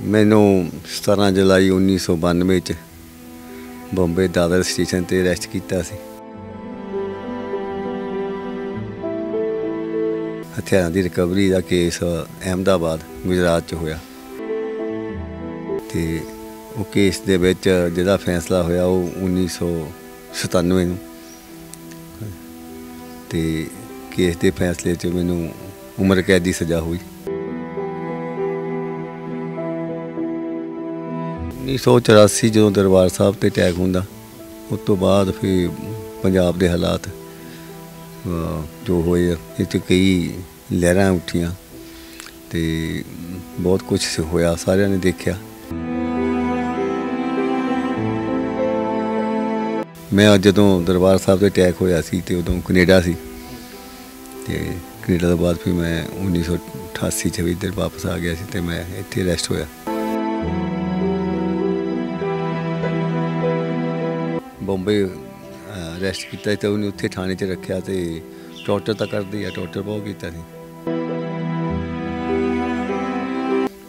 मैनू 17 जुलाई 1992 च बॉम्बे दादर स्टेशन ते अरैसट किया सी। हथियारों की रिकवरी का केस अहमदाबाद गुजरात च होया ते वो केस दे विच जिहदा फैसला होया वो 1997 नूं ते केस के फैसले च मैनू उम्र कैद की सज़ा हुई। 1984 जो दरबार साहब ते अटैक होंदा उस तो बाद फिर पंजाब के हालात जो होए इस कई लहरां उठियां ते बहुत कुछ होया, सारिਆਂ ने देखा। मैं जदों दरबार साहब से अटैक होया सी ते उदों कनेडा सी ते कनेडा तो बाद फिर मैं 1988 च इधर वापस आ गया सी ते मैं इत्थे अरैसट होया। बॉम्बे अरैसट किया तो उन्हें उत्थे थाने च रखा तो टॉर्चर तो करते हैं, टॉर्चर बहुत किया सी।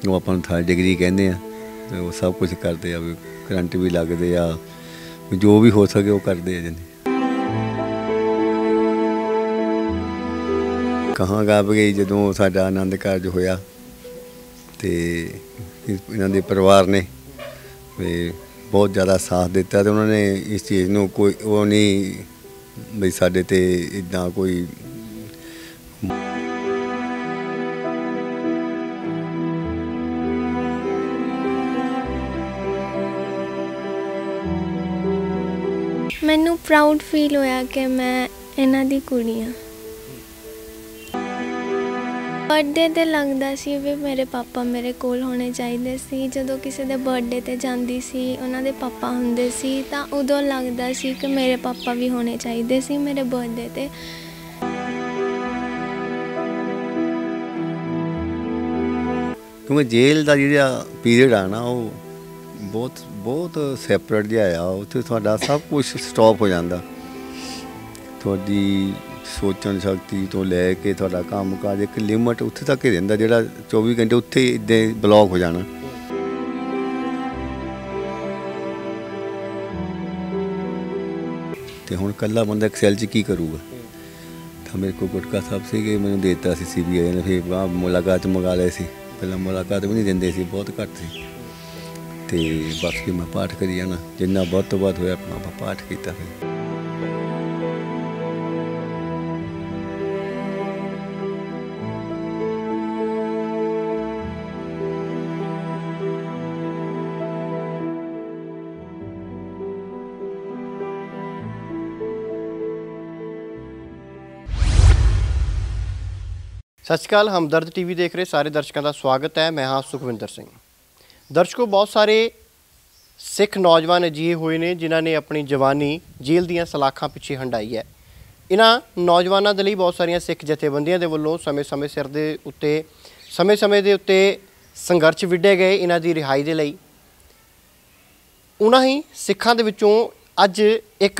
वो अपन थर्ड डिग्री कहते हैं तो वो सब कुछ करते हैं, भी करंट भी लगते आ, जो भी हो सके वो करते हैं। जिन्हें कहाँ गाब गई जदों साडा आनंद कारज होया तो इन्हां दे परिवार ने बहुत ज़्यादा साथ दिता तो उन्होंने इस चीज़ को कोई वो नहीं बई साडे ते इदां कोई मैनू प्राउड फील होया कि मैं इन्हां दी कुड़ी हाँ। बर्थडे ते लगदा सी भी मेरे पापा मेरे कोल होने चाहिए सी। जदों किसी दे बर्थडे ते जांदी सी उन्हां दे पापा हुंदे सी तां उदों लगदा सी कि मेरे पापा भी होने चाहिए सी मेरे बर्थडे ते। क्योंकि जेल का जो पीरियड आ ना वो बहुत बहुत सैपरेट जिहा आ, उत्थे तुहाडा सब कुछ स्टॉप हो जाता। थोड़ी सोचण शक्ति तो लैके थोड़ा काम काज एक लिमिट उत्थे तक ही रहिंदा, जिहड़ा 24 घंटे उत्थे इदां ब्लॉक हो जाना। तो हुण कल्ला बंदा एक सैल च की करूगा। तो मेरे को गुटका साहब से मैंने देता सी CBI ने, फिर वहाँ मुलाकात मंगा ले सी। पहले मुलाकात भी नहीं देंदे सी, बहुत घट सी। तो बाकी मैं पाठ करी जाना, जिन्ना वध तो वध होया अपना पाठ किया। फिर सत श्री अकाल, हमदर्द TV देख रहे सारे दर्शकों का स्वागत है। मैं हाँ सुखविंदर सिंह। दर्शकों, बहुत सारे सिख नौजवान अजिहे हुए ने जिन्होंने अपनी जवानी जेल दीयां सलाखां पिछे हंडाई है। इन्हां नौजवानों के लिए बहुत सारिया सिख जथेबंदियों के वलों समय समय सिर दे उत्ते समय के उत्ते संघर्ष विढ़े गए इन्हां दी रिहाई दे लई। उन्हां ही सिखां दे विचों अज एक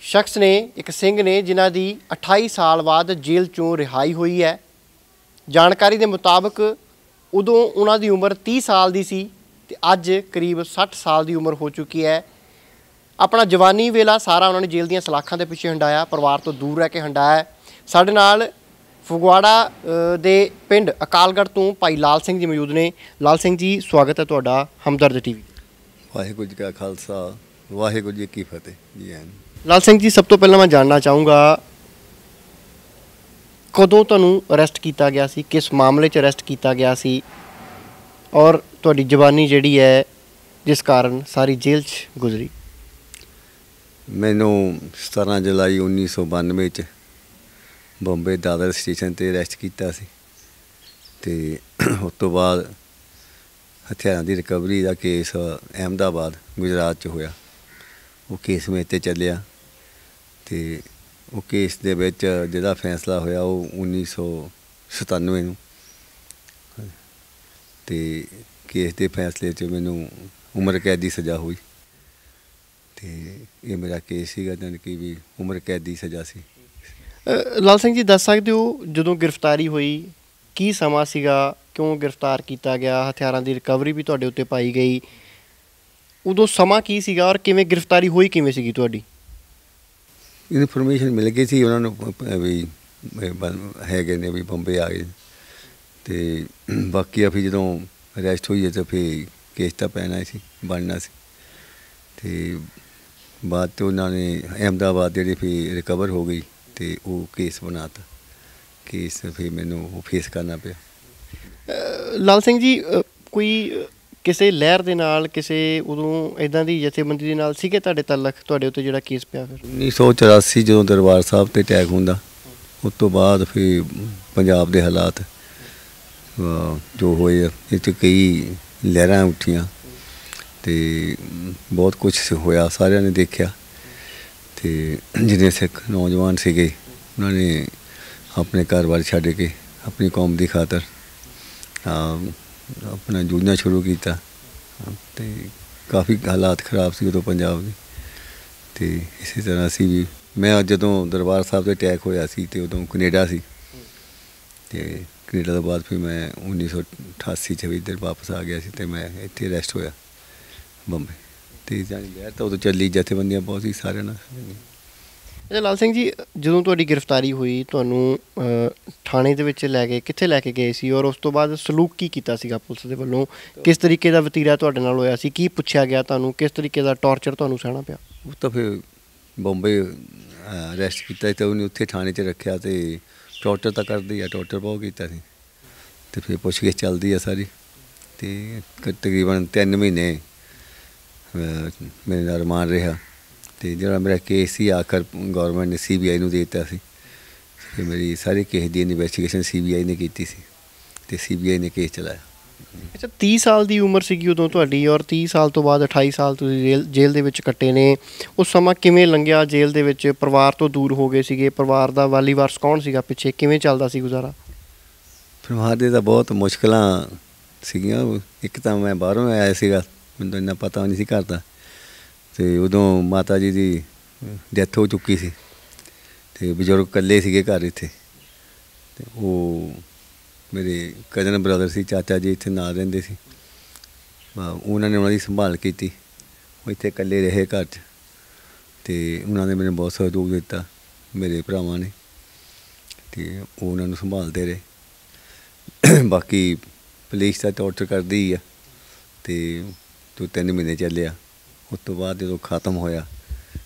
शख्स ने, एक सिंह ने जिन्हां दी 28 साल बाद जेल चों रिहाई हुई है। जानकारी के मुताबिक उदों उन्हां दी उम्र 30 साल की सी ते अज करीब 60 साल की उम्र हो चुकी है। अपना जवानी वेला सारा उन्होंने जेल दीयां सलाखां दे पिछे हंडाया, परिवार तो दूर रह के हंडाया। साडे नाल फगवाड़ा दे पिंड अकालगढ़ तो भाई लाल सिंह जी मौजूद ने। लाल सिंह जी, स्वागत है तुहाडा हमदर्द TV। वाहिगुरू जी का खालसा वाहिगुरू जी की फतेह। जी हाँ लाल सिंह जी, सब तो पहले मैं जानना चाहूँगा कदों तुहानूं अरैसट किया गया सी, किस मामले च अरैसट किया गया सी और तुहाडी जवानी जिहड़ी है जिस कारण सारी जेल च गुजरी? मैनू 17 जुलाई 1992 च बॉम्बे दादर स्टेशन ते अरैसट किया सी ते उस तो बाद हथियारों की रिकवरी का केस अहमदाबाद गुजरात च होया। वो केस मेरे ते चलिया तो वो केस दे विच जिहदा फैसला होया वो 1997 नूं ते केस के फैसले च मैनू उम्र कैद की सज़ा हुई। तो ये मेरा केस सीगा, जानी कि भी उम्र कैद की सज़ा सी। लाल सिंह जी, दस सकते हो जदों गिरफ्तारी हुई की समा सीगा, ਕਿਉਂ ਗ੍ਰਿਫਤਾਰ ਕੀਤਾ ਗਿਆ, ਹਥਿਆਰਾਂ ਦੀ ਰਿਕਵਰੀ ਵੀ ਤੁਹਾਡੇ ਉੱਤੇ ਪਾਈ ਗਈ, ਉਦੋਂ ਸਮਾਂ ਕੀ ਸੀਗਾ ਔਰ ਕਿਵੇਂ ਗ੍ਰਿਫਤਾਰੀ ਹੋਈ ਕਿਵੇਂ ਸੀਗੀ ਤੁਹਾਡੀ? ਇਨਫੋਰਮੇਸ਼ਨ ਮਿਲ ਗਈ ਸੀ ਉਹਨਾਂ ਨੂੰ ਵੀ ਹੈਗੇ ਨੇ, ਵੀ ਬੰਬੇ ਆ ਗਏ। ਅਤੇ ਬਾਕੀ ਆ ਫਿਰ ਜਦੋਂ ਅਰੈਸਟ ਹੋਈ ਹੈ ਤਾਂ ਫਿਰ ਕੇਸ ਤਾਂ ਪੈਣਾ ਸੀ, ਬਣਨਾ ਸੀ। ਅਤੇ ਬਾਅਦ 'ਚ ਉਹਨਾਂ ਨੇ ਅਹਿਮਦਾਬਾਦ ਜਿਹੜੀ ਫਿਰ ਰਿਕਵਰ ਹੋ ਗਈ ਅਤੇ ਉਹ ਕੇਸ ਬਣਾ ਤਾ। ਕੇਸ ਫਿਰ ਮੈਨੂੰ ਉਹ ਫੇਸ ਕਰਨਾ ਪਿਆ। ਲਾਲ ਸਿੰਘ ਜੀ, ਕੋਈ ਕਿਸੇ ਲਹਿਰ ਦੇ ਨਾਲ, ਕਿਸੇ ਉਦੋਂ ਇੱਦਾਂ ਦੀ ਜਥੇਬੰਦੀ ਦੇ ਨਾਲ ਸੀਗੇ ਤੁਹਾਡੇ ਤਾਲੁਕ, ਤੁਹਾਡੇ ਉੱਤੇ ਜਿਹੜਾ ਕੇਸ ਪਿਆ? ਫਿਰ 1984 ਜਦੋਂ ਦਰਬਾਰ ਸਾਹਿਬ 'ਤੇ ਅਟੈਕ ਹੁੰਦਾ, ਉਸ ਤੋਂ ਬਾਅਦ ਫਿਰ ਪੰਜਾਬ ਦੇ ਹਾਲਾਤ ਜੋ ਹੋਏ ਆ, ਇਹ 'ਚ ਕਈ ਲਹਿਰਾਂ ਉੱਠੀਆਂ ਅਤੇ ਬਹੁਤ ਕੁਛ ਹੋਇਆ, ਸਾਰਿਆਂ ਨੇ ਦੇਖਿਆ। ਅਤੇ ਜਿਹੜੇ ਸਿੱਖ ਨੌਜਵਾਨ ਸੀਗੇ ਉਹਨਾਂ ਨੇ ਆਪਣੇ ਘਰ-ਬਾਰ ਛੱਡ ਕੇ ਆਪਣੀ ਕੌਮ ਦੀ ਖਾਤਰ ਆਪਣਾ ਜੂਝਣਾ ਸ਼ੁਰੂ ਕੀਤਾ। ਅਤੇ ਕਾਫੀ ਹਾਲਾਤ ਖਰਾਬ ਸੀ ਉਦੋਂ ਪੰਜਾਬ ਦੇ। ਅਤੇ ਇਸੇ ਤਰ੍ਹਾਂ ਅਸੀਂ ਵੀ, ਮੈਂ ਜਦੋਂ ਦਰਬਾਰ ਸਾਹਿਬ 'ਤੇ ਅਟੈਕ ਹੋਇਆ ਸੀ ਅਤੇ ਉਦੋਂ ਕੈਨੇਡਾ ਸੀ, ਅਤੇ ਕੈਨੇਡਾ ਤੋਂ ਬਾਅਦ ਫਿਰ ਮੈਂ 1988 'ਚ ਵੀ ਇੱਧਰ ਵਾਪਸ ਆ ਗਿਆ ਸੀ ਅਤੇ ਮੈਂ ਇੱਥੇ ਅਰੈਸਟ ਹੋਇਆ ਬੰਬੇ। ਅਤੇ ਜਾਣੀ ਲਹਿਰ ਤਾਂ ਉਦੋਂ ਚੱਲੀ, ਜਥੇਬੰਦੀਆਂ ਬਹੁਤ ਸੀ ਸਾਰਿਆਂ ਨਾਲ। ਅੱਛਾ ਲਾਲ ਸਿੰਘ ਜੀ, ਜਦੋਂ ਤੁਹਾਡੀ ਗ੍ਰਿਫਤਾਰੀ ਹੋਈ, ਤੁਹਾਨੂੰ ਥਾਣੇ ਦੇ ਵਿੱਚ ਲੈ ਕੇ ਕਿੱਥੇ ਲੈ ਕੇ ਗਏ ਸੀ ਔਰ ਉਸ ਤੋਂ ਬਾਅਦ ਸਲੂਕ ਕੀ ਕੀਤਾ ਸੀਗਾ ਪੁਲਿਸ ਦੇ ਵੱਲੋਂ? ਕਿਸ ਤਰੀਕੇ ਦਾ ਵਤੀਰਾ ਤੁਹਾਡੇ ਨਾਲ ਹੋਇਆ ਸੀ? ਕੀ ਪੁੱਛਿਆ ਗਿਆ ਤੁਹਾਨੂੰ? ਕਿਸ ਤਰੀਕੇ ਦਾ ਟੌਰਚਰ ਤੁਹਾਨੂੰ ਸਹਿਣਾ ਪਿਆ? ਉਹ ਤਾਂ ਫਿਰ ਬੰਬੇ ਅਰੈਸਟ ਕੀਤਾ ਅਤੇ ਉਹਨੇ ਉੱਥੇ ਥਾਣੇ 'ਚ ਰੱਖਿਆ ਅਤੇ ਟੌਰਚਰ ਤਾਂ ਕਰਦੇ ਆ, ਟੌਰਚਰ ਬਹੁਤ ਕੀਤਾ ਸੀ। ਅਤੇ ਫਿਰ ਪੁੱਛਗਿੱਛ ਚੱਲਦੀ ਆ ਸਾਰੀ, ਅਤੇ ਤਕਰੀਬਨ 3 ਮਹੀਨੇ ਮੇਰੇ ਨਾਲ ਰਿਮਾਂਡ ਰਿਹਾ। ਅਤੇ ਜਿਹੜਾ ਮੇਰਾ ਕੇਸ ਸੀ ਆਖਰ ਗੌਰਮੈਂਟ ਨੇ CBI ਨੂੰ ਦੇ ਦਿੱਤਾ ਸੀ। ਅਤੇ ਮੇਰੀ ਸਾਰੇ ਕੇਸ ਦੀ ਇਨਵੈਸਟੀਗੇਸ਼ਨ CBI ਨੇ ਕੀਤੀ ਸੀ ਅਤੇ CBI ਨੇ ਕੇਸ ਚਲਾਇਆ। ਅੱਛਾ, 30 ਸਾਲ ਦੀ ਉਮਰ ਸੀਗੀ ਉਦੋਂ ਤੁਹਾਡੀ ਔਰ 30 ਸਾਲ ਤੋਂ ਬਾਅਦ 28 ਸਾਲ ਤੁਸੀਂ ਜੇਲ੍ਹ ਦੇ ਵਿੱਚ ਕੱਟੇ ਨੇ। ਉਸ ਸਮਾਂ ਕਿਵੇਂ ਲੰਘਿਆ ਜੇਲ੍ਹ ਦੇ ਵਿੱਚ? ਪਰਿਵਾਰ ਤੋਂ ਦੂਰ ਹੋ ਗਏ ਸੀਗੇ, ਪਰਿਵਾਰ ਦਾ ਵਾਲੀ ਵਾਰਸ ਕੌਣ ਸੀਗਾ ਪਿੱਛੇ? ਕਿਵੇਂ ਚੱਲਦਾ ਸੀ ਗੁਜ਼ਾਰਾ? ਪਰਿਵਾਰ ਦੇ ਤਾਂ ਬਹੁਤ ਮੁਸ਼ਕਿਲਾਂ ਸੀਗੀਆਂ। ਇੱਕ ਤਾਂ ਮੈਂ ਬਾਹਰੋਂ ਆਇਆ ਸੀਗਾ, ਮੈਨੂੰ ਇੰਨਾ ਪਤਾ ਨਹੀਂ ਸੀ ਘਰ ਦਾ, ਅਤੇ ਉਦੋਂ ਮਾਤਾ ਜੀ ਦੀ ਡੈਥ ਹੋ ਚੁੱਕੀ ਸੀ ਅਤੇ ਬਜ਼ੁਰਗ ਇਕੱਲੇ ਸੀਗੇ ਘਰ ਇੱਥੇ। ਅਤੇ ਉਹ ਮੇਰੇ ਕਜ਼ਨ ਬ੍ਰਦਰ ਸੀ, ਚਾਚਾ ਜੀ ਇੱਥੇ ਨਾਲ ਰਹਿੰਦੇ ਸੀ, ਉਹਨਾਂ ਨੇ ਉਹਨਾਂ ਦੀ ਸੰਭਾਲ ਕੀਤੀ। ਉਹ ਇੱਥੇ ਇਕੱਲੇ ਰਹੇ ਘਰ 'ਚ ਅਤੇ ਉਹਨਾਂ ਨੇ ਮੈਨੂੰ ਬਹੁਤ ਸਹਿਯੋਗ ਦਿੱਤਾ, ਮੇਰੇ ਭਰਾਵਾਂ ਨੇ, ਅਤੇ ਉਹ ਉਹਨਾਂ ਨੂੰ ਸੰਭਾਲਦੇ ਰਹੇ। ਬਾਕੀ ਪੁਲਿਸ ਤਾਂ ਟੌਰਚਰ ਕਰਦੀ ਹੀ ਆ, ਅਤੇ 2-3 ਮਹੀਨੇ ਚੱਲਿਆ। ਉਸ ਤੋਂ ਬਾਅਦ ਜਦੋਂ ਖਤਮ ਹੋਇਆ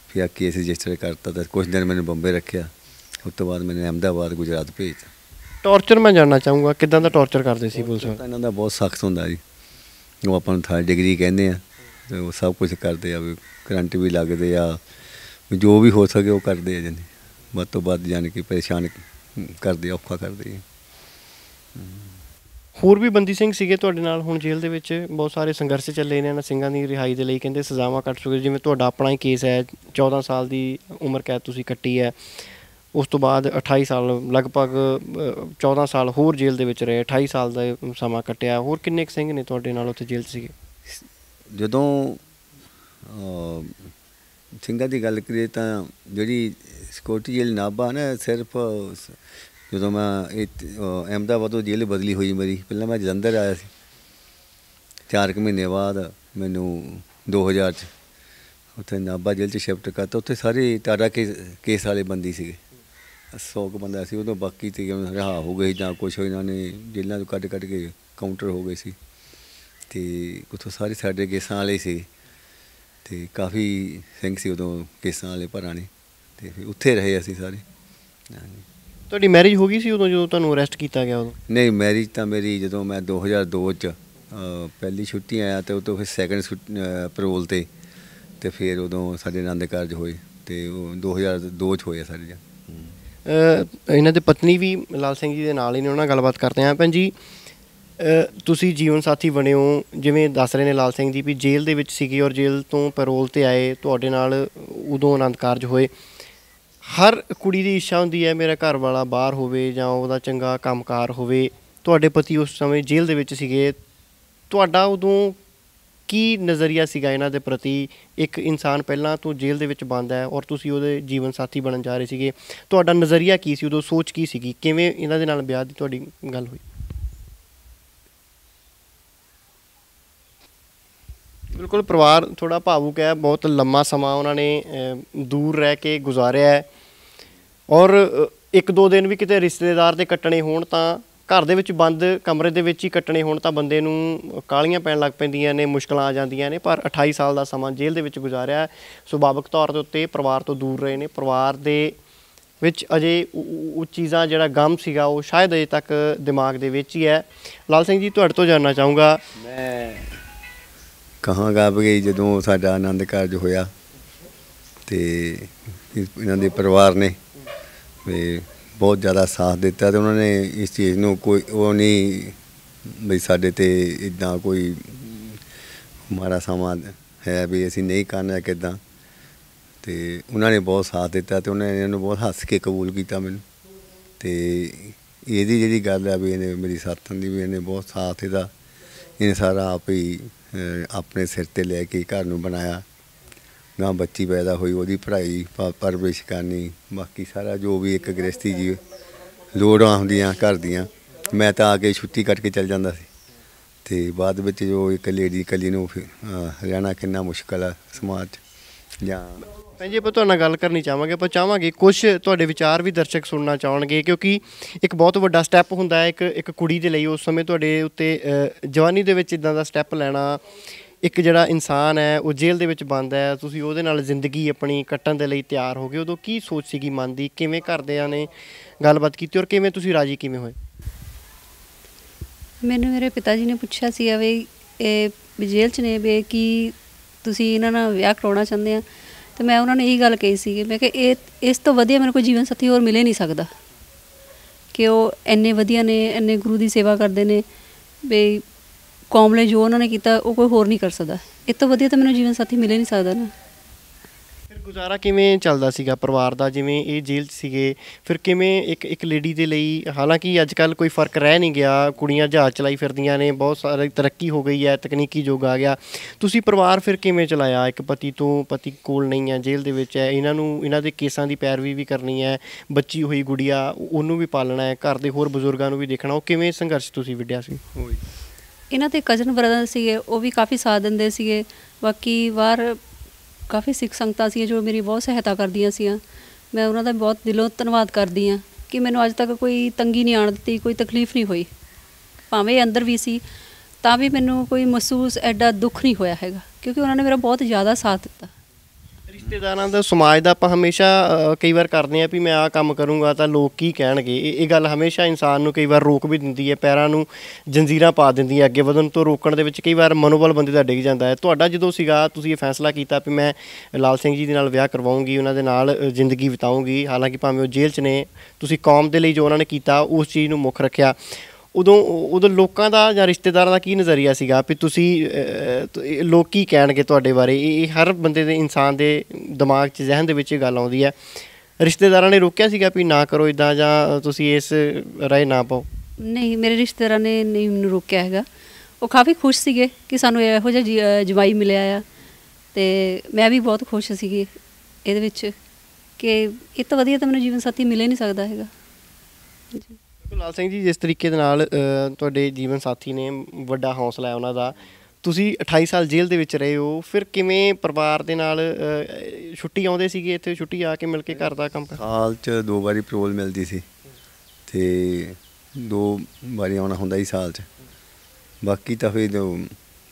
ਫਿਰ ਕੇਸ ਰਜਿਸਟਰ ਕਰਤਾ ਤਾਂ ਕੁਛ ਦਿਨ ਮੈਨੂੰ ਬੰਬੇ ਰੱਖਿਆ। ਉਸ ਤੋਂ ਬਾਅਦ ਮੈਨੂੰ ਅਹਿਮਦਾਬਾਦ ਗੁਜਰਾਤ ਭੇਜਤਾ। ਟੌਰਚਰ ਮੈਂ ਜਾਣਨਾ ਚਾਹੂੰਗਾ, ਕਿੱਦਾਂ ਦਾ ਟੌਰਚਰ ਕਰਦੇ ਸੀ ਪੁਲਿਸ? ਤਾਂ ਇਹਨਾਂ ਦਾ ਬਹੁਤ ਸਖਤ ਹੁੰਦਾ ਜੀ। ਉਹ ਆਪਾਂ ਨੂੰ 3rd ਡਿਗਰੀ ਕਹਿੰਦੇ ਆ, ਅਤੇ ਉਹ ਸਭ ਕੁਛ ਕਰਦੇ ਆ, ਵੀ ਕਰੰਟ ਵੀ ਲੱਗਦੇ ਆ, ਜੋ ਵੀ ਹੋ ਸਕੇ ਉਹ ਕਰਦੇ ਆ। ਜਾਨੀ ਵੱਧ ਤੋਂ ਵੱਧ ਜਾਣੀ ਕਿ ਪਰੇਸ਼ਾਨ ਕਰਦੇ, ਔਖਾ ਕਰਦੇ ਆ। ਹੋਰ ਵੀ ਬੰਦੀ ਸਿੰਘ ਸੀਗੇ ਤੁਹਾਡੇ ਨਾਲ ਹੁਣ ਜੇਲ੍ਹ ਦੇ ਵਿੱਚ? ਬਹੁਤ ਸਾਰੇ ਸੰਘਰਸ਼ ਚੱਲੇ ਨੇ ਇਹਨਾਂ ਸਿੰਘਾਂ ਦੀ ਰਿਹਾਈ ਦੇ ਲਈ, ਕਹਿੰਦੇ ਸਜ਼ਾਵਾਂ ਕੱਟ ਚੁੱਕੇ, ਜਿਵੇਂ ਤੁਹਾਡਾ ਆਪਣਾ ਹੀ ਕੇਸ ਹੈ, 14 ਸਾਲ ਦੀ ਉਮਰ ਕੈਦ ਤੁਸੀਂ ਕੱਟੀ ਹੈ। ਉਸ ਤੋਂ ਬਾਅਦ 28 ਸਾਲ, ਲਗਭਗ 14 ਸਾਲ ਹੋਰ ਜੇਲ੍ਹ ਦੇ ਵਿੱਚ ਰਹੇ, 28 ਸਾਲ ਦਾ ਸਮਾਂ ਕੱਟਿਆ। ਹੋਰ ਕਿੰਨੇ ਕੁ ਸਿੰਘ ਨੇ ਤੁਹਾਡੇ ਨਾਲ ਉੱਥੇ ਜੇਲ੍ਹ 'ਚ ਸੀਗੇ? ਜਦੋਂ ਸਿੰਘਾਂ ਦੀ ਗੱਲ ਕਰੀਏ ਤਾਂ ਜਿਹੜੀ ਸਿਕਿਉਰਟੀ ਜੇਲ੍ਹ ਨਾਭਾ ਨਾ, ਸਿਰਫ ਜਦੋਂ ਮੈਂ ਅਹਿਮਦਾਬਾਦ ਤੋਂ ਜੇਲ੍ਹ ਬਦਲੀ ਹੋਈ ਮੇਰੀ, ਪਹਿਲਾਂ ਮੈਂ ਜਲੰਧਰ ਆਇਆ ਸੀ। 4 ਕੁ ਮਹੀਨੇ ਬਾਅਦ ਮੈਨੂੰ 2000 'ਚ ਉੱਥੇ ਨਾਭਾ ਜੇਲ੍ਹ 'ਚ ਸ਼ਿਫਟ ਕਰਤਾ। ਉੱਥੇ ਸਾਰੇ ਟਾਟਾ ਕੇਸ ਵਾਲੇ ਬੰਦੀ ਸੀਗੇ, 100 ਕੁ ਬੰਦਾ ਸੀ ਉਦੋਂ। ਬਾਕੀ ਤੇ ਰਿਹਾ ਹੋ ਗਏ ਜਾਂ ਕੁਛ ਇਹਨਾਂ ਨੇ ਜੇਲ੍ਹਾਂ ਤੋਂ ਕੱਢ ਕੇ ਕਾਊਂਟਰ ਹੋ ਗਏ ਸੀ, ਅਤੇ ਉੱਥੋਂ ਸਾਰੇ ਸਾਡੇ ਕੇਸਾਂ ਵਾਲੇ ਸੀ, ਅਤੇ ਕਾਫੀ ਸਿੰਘ ਸੀ ਉਦੋਂ ਕੇਸਾਂ ਵਾਲੇ ਭਰਾ ਨੇ, ਅਤੇ ਫਿਰ ਉੱਥੇ ਰਹੇ ਅਸੀਂ ਸਾਰੇ। ਤੁਹਾਡੀ ਮੈਰਿਜ ਹੋ ਗਈ ਸੀ ਉਦੋਂ ਜਦੋਂ ਤੁਹਾਨੂੰ ਅਰੈਸਟ ਕੀਤਾ ਗਿਆ? ਉਦੋਂ ਨਹੀਂ, ਮੈਰਿਜ ਤਾਂ ਮੇਰੀ ਜਦੋਂ ਮੈਂ 2002 'ਚ ਪਹਿਲੀ ਛੁੱਟੀ ਆਇਆ ਅਤੇ ਉਹ ਤੋਂ ਫਿਰ ਸੈਕਿੰਡ ਪੈਰੋਲ 'ਤੇ, ਅਤੇ ਫਿਰ ਉਦੋਂ ਸਾਡੇ ਆਨੰਦ ਕਾਰਜ ਹੋਏ, ਅਤੇ ਉਹ 2002 'ਚ ਹੋਏ ਸਾਡੇ। ਇਹਨਾਂ ਦੇ ਪਤਨੀ ਵੀ ਲਾਲ ਸਿੰਘ ਜੀ ਦੇ ਨਾਲ ਹੀ ਨੇ, ਉਹਨਾਂ ਨਾਲ ਗੱਲਬਾਤ ਕਰਦੇ ਹਾਂ। ਭੈਣ ਜੀ, ਤੁਸੀਂ ਜੀਵਨ ਸਾਥੀ ਬਣੇ ਹੋ, ਜਿਵੇਂ ਦੱਸ ਰਹੇ ਨੇ ਲਾਲ ਸਿੰਘ ਜੀ ਵੀ ਜੇਲ੍ਹ ਦੇ ਵਿੱਚ ਸੀਗੇ ਔਰ ਜੇਲ੍ਹ ਤੋਂ ਪੈਰੋਲ 'ਤੇ ਆਏ, ਤੁਹਾਡੇ ਨਾਲ ਉਦੋਂ ਆਨੰਦ ਕਾਰਜ ਹੋਏ। ਹਰ ਕੁੜੀ ਦੀ ਇੱਛਾ ਹੁੰਦੀ ਹੈ ਮੇਰਾ ਘਰ ਵਾਲਾ ਬਾਹਰ ਹੋਵੇ ਜਾਂ ਉਹਦਾ ਚੰਗਾ ਕੰਮਕਾਰ ਹੋਵੇ। ਤੁਹਾਡੇ ਪਤੀ ਉਸ ਸਮੇਂ ਜੇਲ੍ਹ ਦੇ ਵਿੱਚ ਸੀਗੇ, ਤੁਹਾਡਾ ਉਦੋਂ ਕੀ ਨਜ਼ਰੀਆ ਸੀਗਾ ਇਹਨਾਂ ਦੇ ਪ੍ਰਤੀ? ਇੱਕ ਇਨਸਾਨ ਪਹਿਲਾਂ ਤੋਂ ਜੇਲ੍ਹ ਦੇ ਵਿੱਚ ਬੰਦ ਹੈ ਔਰ ਤੁਸੀਂ ਉਹਦੇ ਜੀਵਨ ਸਾਥੀ ਬਣਨ ਜਾ ਰਹੇ ਸੀਗੇ, ਤੁਹਾਡਾ ਨਜ਼ਰੀਆ ਕੀ ਸੀ ਉਦੋਂ? ਸੋਚ ਕੀ ਸੀਗੀ? ਕਿਵੇਂ ਇਹਨਾਂ ਦੇ ਨਾਲ ਵਿਆਹ ਦੀ ਤੁਹਾਡੀ ਗੱਲ ਹੋਈ? ਬਿਲਕੁਲ ਪਰਿਵਾਰ ਥੋੜ੍ਹਾ ਭਾਵੁਕ ਹੈ, ਬਹੁਤ ਲੰਮਾ ਸਮਾਂ ਉਹਨਾਂ ਨੇ ਦੂਰ ਰਹਿ ਕੇ ਗੁਜ਼ਾਰਿਆ ਹੈ ਔਰ ਇੱਕ ਦੋ ਦਿਨ ਵੀ ਕਿਤੇ ਰਿਸ਼ਤੇਦਾਰ ਦੇ ਕੱਟਣੇ ਹੋਣ ਤਾਂ ਘਰ ਦੇ ਵਿੱਚ ਬੰਦ ਕਮਰੇ ਦੇ ਵਿੱਚ ਹੀ ਕੱਟਣੇ ਹੋਣ ਤਾਂ ਬੰਦੇ ਨੂੰ ਕਾਹਲੀਆਂ ਪੈਣ ਲੱਗ ਪੈਂਦੀਆਂ ਨੇ, ਮੁਸ਼ਕਲਾਂ ਆ ਜਾਂਦੀਆਂ ਨੇ। ਪਰ 28 ਸਾਲ ਦਾ ਸਮਾਂ ਜੇਲ੍ਹ ਦੇ ਵਿੱਚ ਗੁਜ਼ਾਰਿਆ, ਸੁਭਾਵਿਕ ਤੌਰ ਦੇ ਉੱਤੇ ਪਰਿਵਾਰ ਤੋਂ ਦੂਰ ਰਹੇ ਨੇ। ਪਰਿਵਾਰ ਦੇ ਵਿੱਚ ਅਜੇ ਉਹ ਚੀਜ਼ਾਂ ਜਿਹੜਾ ਗਮ ਸੀਗਾ ਉਹ ਸ਼ਾਇਦ ਅਜੇ ਤੱਕ ਦਿਮਾਗ ਦੇ ਵਿੱਚ ਹੀ ਹੈ। ਲਾਲ ਸਿੰਘ ਜੀ, ਤੁਹਾਡੇ ਤੋਂ ਜਾਣਨਾ ਚਾਹੂੰਗਾ। ਮੈਂ ਕਹਾਂਗਾ ਵੀ ਜਦੋਂ ਸਾਡਾ ਆਨੰਦ ਕਾਰਜ ਹੋਇਆ ਤੇ ਇਹਨਾਂ ਦੇ ਪਰਿਵਾਰ ਨੇ ਵੀ ਬਹੁਤ ਜ਼ਿਆਦਾ ਸਾਥ ਦਿੱਤਾ ਅਤੇ ਉਹਨਾਂ ਨੇ ਇਸ ਚੀਜ਼ ਨੂੰ ਕੋਈ ਉਹ ਨਹੀਂ ਵੀ ਸਾਡੇ 'ਤੇ ਇੱਦਾਂ ਕੋਈ ਮਾੜਾ ਸਮਾਂ ਹੈ ਵੀ ਅਸੀਂ ਨਹੀਂ ਕਰਨਾ ਕਿੱਦਾਂ, ਅਤੇ ਉਹਨਾਂ ਨੇ ਬਹੁਤ ਸਾਥ ਦਿੱਤਾ ਅਤੇ ਉਹਨਾਂ ਨੇ ਇਹਨਾਂ ਨੂੰ ਬਹੁਤ ਹੱਸ ਕੇ ਕਬੂਲ ਕੀਤਾ ਮੈਨੂੰ। ਅਤੇ ਇਹਦੀ ਜਿਹੜੀ ਗੱਲ ਹੈ ਵੀ ਇਹਨੇ ਮੇਰੀ ਸਾਥਣ ਦੀ ਵੀ ਇਹਨੇ ਬਹੁਤ ਸਾਥ ਇਹਨੇ ਸਾਰਾ ਆਪ ਹੀ ਆਪਣੇ ਸਿਰ 'ਤੇ ਲੈ ਕੇ ਘਰ ਨੂੰ ਬਣਾਇਆ। ਗਾਂ ਬੱਚੀ ਪੈਦਾ ਹੋਈ, ਉਹਦੀ ਪੜ੍ਹਾਈ ਪਰਵਰਿਸ਼ ਕਰਨੀ, ਬਾਕੀ ਸਾਰਾ ਜੋ ਵੀ ਇੱਕ ਗ੍ਰਸਤੀ ਜੀ ਲੋੜਾਂ ਹੁੰਦੀਆਂ ਘਰ ਦੀਆਂ। ਮੈਂ ਤਾਂ ਆ ਕੇ ਛੁੱਟੀ ਕੱਟ ਕੇ ਚੱਲ ਜਾਂਦਾ ਸੀ ਅਤੇ ਬਾਅਦ ਵਿੱਚ ਜੋ ਇੱਕ ਲੇਡੀ ਇਕੱਲੀ ਨੂੰ ਰਹਿਣਾ ਕਿੰਨਾ ਮੁਸ਼ਕਿਲ ਆ ਸਮਾਜ 'ਚ। ਜਾਂ ਭੈਣ ਜੀ, ਆਪਾਂ ਤੁਹਾਡੇ ਨਾਲ ਗੱਲ ਕਰਨੀ ਚਾਹਾਂਗੇ। ਆਪਾਂ ਚਾਹਾਂਗੇ ਕੁਛ ਤੁਹਾਡੇ ਵਿਚਾਰ ਵੀ ਦਰਸ਼ਕ ਸੁਣਨਾ ਚਾਹਣਗੇ, ਕਿਉਂਕਿ ਇੱਕ ਬਹੁਤ ਵੱਡਾ ਸਟੈਪ ਹੁੰਦਾ ਹੈ ਇੱਕ ਕੁੜੀ ਦੇ ਲਈ। ਉਸ ਸਮੇਂ ਤੁਹਾਡੇ ਉੱਤੇ ਜਵਾਨੀ ਦੇ ਵਿੱਚ ਇੱਦਾਂ ਦਾ ਸਟੈਪ ਲੈਣਾ, ਇੱਕ ਜਿਹੜਾ ਇਨਸਾਨ ਹੈ ਉਹ ਜੇਲ੍ਹ ਦੇ ਵਿੱਚ ਬੰਦ ਹੈ, ਤੁਸੀਂ ਉਹਦੇ ਨਾਲ ਜ਼ਿੰਦਗੀ ਆਪਣੀ ਕੱਟਣ ਦੇ ਲਈ ਤਿਆਰ ਹੋ ਗਏ। ਉਦੋਂ ਕੀ ਸੋਚ ਸੀਗੀ ਮਨ ਦੀ, ਕਿਵੇਂ ਘਰਦਿਆਂ ਨੇ ਗੱਲਬਾਤ ਕੀਤੀ ਔਰ ਕਿਵੇਂ ਤੁਸੀਂ ਰਾਜੀ ਕਿਵੇਂ ਹੋਏ? ਮੈਨੂੰ ਮੇਰੇ ਪਿਤਾ ਜੀ ਨੇ ਪੁੱਛਿਆ ਸੀਗਾ ਵੀ ਇਹ ਜੇਲ੍ਹ 'ਚ ਨੇ ਵੀ ਕੀ ਤੁਸੀਂ ਇਹਨਾਂ ਨਾਲ ਵਿਆਹ ਕਰਾਉਣਾ ਚਾਹੁੰਦੇ ਆ, ਅਤੇ ਮੈਂ ਉਹਨਾਂ ਨੇ ਇਹੀ ਗੱਲ ਕਹੀ ਸੀਗੀ। ਮੈਂ ਕਿਹਾ ਇਸ ਤੋਂ ਵਧੀਆ ਮੈਨੂੰ ਕੋਈ ਜੀਵਨ ਸਾਥੀ ਹੋਰ ਮਿਲੇ ਨਹੀਂ ਸਕਦਾ, ਕਿ ਉਹ ਇੰਨੇ ਵਧੀਆ ਨੇ, ਇੰਨੇ ਗੁਰੂ ਦੀ ਸੇਵਾ ਕਰਦੇ ਨੇ ਵੀ ਕੌਮ ਲਈ ਜੋ ਉਹਨਾਂ ਨੇ ਕੀਤਾ ਉਹ ਕੋਈ ਹੋਰ ਨਹੀਂ ਕਰ ਸਕਦਾ। ਇਸ ਤੋਂ ਵਧੀਆ ਤਾਂ ਮੈਨੂੰ ਜੀਵਨ ਸਾਥੀ ਮਿਲੇ ਨਹੀਂ ਸਕਦਾ ਨਾ। ਫਿਰ ਗੁਜ਼ਾਰਾ ਕਿਵੇਂ ਚੱਲਦਾ ਸੀਗਾ ਪਰਿਵਾਰ ਦਾ, ਜਿਵੇਂ ਇਹ ਜੇਲ੍ਹ 'ਚ ਸੀਗੇ? ਫਿਰ ਕਿਵੇਂ ਇੱਕ ਲੇਡੀ ਦੇ ਲਈ, ਹਾਲਾਂਕਿ ਅੱਜ ਕੱਲ੍ਹ ਕੋਈ ਫ਼ਰਕ ਰਹਿ ਨਹੀਂ ਗਿਆ, ਕੁੜੀਆਂ ਜਹਾਜ਼ ਚਲਾਈ ਫਿਰਦੀਆਂ ਨੇ, ਬਹੁਤ ਸਾਰੀ ਤਰੱਕੀ ਹੋ ਗਈ ਹੈ, ਤਕਨੀਕੀ ਯੁੱਗ ਆ ਗਿਆ। ਤੁਸੀਂ ਪਰਿਵਾਰ ਫਿਰ ਕਿਵੇਂ ਚਲਾਇਆ? ਇੱਕ ਪਤੀ ਕੋਲ ਨਹੀਂ ਹੈ, ਜੇਲ੍ਹ ਦੇ ਵਿੱਚ ਹੈ, ਇਹਨਾਂ ਦੇ ਕੇਸਾਂ ਦੀ ਪੈਰਵੀ ਵੀ ਕਰਨੀ ਹੈ, ਬੱਚੀ ਹੋਈ ਗੁੜੀਆ ਉਹਨੂੰ ਵੀ ਪਾਲਣਾ ਹੈ, ਘਰ ਦੇ ਹੋਰ ਬਜ਼ੁਰਗਾਂ ਨੂੰ ਵੀ ਦੇਖਣਾ। ਉਹ ਕਿਵੇਂ ਸੰਘਰਸ਼ ਤੁਸੀਂ ਵਿੱਢਿਆ ਸੀ? ਇਹਨਾਂ ਦੇ ਕਜ਼ਨ ਬ੍ਰਦਰ ਸੀਗੇ, ਉਹ ਵੀ ਕਾਫੀ ਸਾਥ ਦਿੰਦੇ ਸੀਗੇ। ਬਾਕੀ ਬਾਹਰ ਕਾਫੀ ਸਿੱਖ ਸੰਗਤਾਂ ਸੀ ਜੋ ਮੇਰੀ ਬਹੁਤ ਸਹਾਇਤਾ ਕਰਦੀਆਂ ਸੀਆਂ। ਮੈਂ ਉਹਨਾਂ ਦਾ ਬਹੁਤ ਦਿਲੋਂ ਧੰਨਵਾਦ ਕਰਦੀ ਹਾਂ ਕਿ ਮੈਨੂੰ ਅੱਜ ਤੱਕ ਕੋਈ ਤੰਗੀ ਨਹੀਂ ਆਉਣ ਦਿੱਤੀ, ਕੋਈ ਤਕਲੀਫ ਨਹੀਂ ਹੋਈ। ਭਾਵੇਂ ਅੰਦਰ ਵੀ ਸੀ ਤਾਂ ਵੀ ਮੈਨੂੰ ਕੋਈ ਮਹਿਸੂਸ ਐਡਾ ਦੁੱਖ ਨਹੀਂ ਹੋਇਆ ਹੈਗਾ, ਕਿਉਂਕਿ ਉਹਨਾਂ ਨੇ ਮੇਰਾ ਬਹੁਤ ਜ਼ਿਆਦਾ ਸਾਥ ਦਿੱਤਾ। ਰਿਸ਼ਤੇਦਾਰਾਂ ਦਾ, ਸਮਾਜ ਦਾ ਆਪਾਂ ਹਮੇਸ਼ਾ ਕਈ ਵਾਰ ਕਰਦੇ ਹਾਂ ਵੀ ਮੈਂ ਆਹ ਕੰਮ ਕਰੂੰਗਾ ਤਾਂ ਲੋਕ ਕੀ ਕਹਿਣਗੇ। ਇਹ ਗੱਲ ਹਮੇਸ਼ਾ ਇਨਸਾਨ ਨੂੰ ਕਈ ਵਾਰ ਰੋਕ ਵੀ ਦਿੰਦੀ ਹੈ, ਪੈਰਾਂ ਨੂੰ ਜੰਜੀਰਾਂ ਪਾ ਦਿੰਦੀ ਹੈ, ਅੱਗੇ ਵਧਣ ਤੋਂ ਰੋਕਣ ਦੇ ਵਿੱਚ ਕਈ ਵਾਰ ਮਨੋਬਲ ਬੰਦੇ ਦਾ ਡਿੱਗ ਜਾਂਦਾ ਹੈ। ਤੁਹਾਡਾ ਜਦੋਂ ਸੀਗਾ, ਤੁਸੀਂ ਇਹ ਫੈਸਲਾ ਕੀਤਾ ਵੀ ਮੈਂ ਲਾਲ ਸਿੰਘ ਜੀ ਦੇ ਨਾਲ ਵਿਆਹ ਕਰਵਾਊਂਗੀ, ਉਹਨਾਂ ਦੇ ਨਾਲ ਜ਼ਿੰਦਗੀ ਬਿਤਾਊਂਗੀ, ਹਾਲਾਂਕਿ ਭਾਵੇਂ ਉਹ ਜੇਲ੍ਹ 'ਚ ਨੇ, ਤੁਸੀਂ ਕੌਮ ਦੇ ਲਈ ਜੋ ਉਹਨਾਂ ਨੇ ਕੀਤਾ ਉਸ ਚੀਜ਼ ਨੂੰ ਮੁੱਖ ਰੱਖਿਆ। ਉਦੋਂ ਲੋਕਾਂ ਦਾ ਜਾਂ ਰਿਸ਼ਤੇਦਾਰਾਂ ਦਾ ਕੀ ਨਜ਼ਰੀਆ ਸੀਗਾ ਵੀ ਤੁਸੀਂ ਲੋਕ ਕੀ ਕਹਿਣਗੇ ਤੁਹਾਡੇ ਬਾਰੇ? ਇਹ ਹਰ ਬੰਦੇ ਦੇ, ਇਨਸਾਨ ਦੇ ਦਿਮਾਗ 'ਚ, ਜ਼ਹਿਨ ਦੇ ਵਿੱਚ ਇਹ ਗੱਲ ਆਉਂਦੀ ਹੈ। ਰਿਸ਼ਤੇਦਾਰਾਂ ਨੇ ਰੋਕਿਆ ਸੀਗਾ ਵੀ ਨਾ ਕਰੋ ਇੱਦਾਂ, ਜਾਂ ਤੁਸੀਂ ਇਸ ਰਾਏ ਨਾ ਪਾਓ? ਨਹੀਂ, ਮੇਰੇ ਰਿਸ਼ਤੇਦਾਰਾਂ ਨੇ ਨਹੀਂ ਮੈਨੂੰ ਰੋਕਿਆ ਹੈਗਾ। ਉਹ ਕਾਫੀ ਖੁਸ਼ ਸੀਗੇ ਕਿ ਸਾਨੂੰ ਇਹੋ ਜਿਹਾ ਜਵਾਈ ਮਿਲਿਆ ਆ, ਅਤੇ ਮੈਂ ਵੀ ਬਹੁਤ ਖੁਸ਼ ਸੀਗੀ ਇਹਦੇ ਵਿੱਚ ਕਿ ਇਹ ਤੋਂ ਵਧੀਆ ਤਾਂ ਮੈਨੂੰ ਜੀਵਨ ਸਾਥੀ ਮਿਲੇ ਨਹੀਂ ਸਕਦਾ ਹੈਗਾ ਜੀ। ਲਾਲ ਸਿੰਘ ਜੀ, ਜਿਸ ਤਰੀਕੇ ਦੇ ਨਾਲ ਤੁਹਾਡੇ ਜੀਵਨ ਸਾਥੀ ਨੇ, ਵੱਡਾ ਹੌਸਲਾ ਹੈ ਉਹਨਾਂ ਦਾ, ਤੁਸੀਂ 28 ਸਾਲ ਜੇਲ੍ਹ ਦੇ ਵਿੱਚ ਰਹੇ ਹੋ, ਫਿਰ ਕਿਵੇਂ ਪਰਿਵਾਰ ਦੇ ਨਾਲ ਛੁੱਟੀ ਆਉਂਦੇ ਸੀਗੇ ਇੱਥੇ, ਛੁੱਟੀ ਆ ਕੇ ਮਿਲ ਕੇ ਘਰ ਦਾ ਕੰਮ? ਸਾਲ 'ਚ 2 ਵਾਰੀ ਪੈਰੋਲ ਮਿਲਦੀ ਸੀ ਅਤੇ 2 ਵਾਰੀ ਆਉਣਾ ਹੁੰਦਾ ਸੀ ਸਾਲ 'ਚ। ਬਾਕੀ ਤਾਂ ਫਿਰ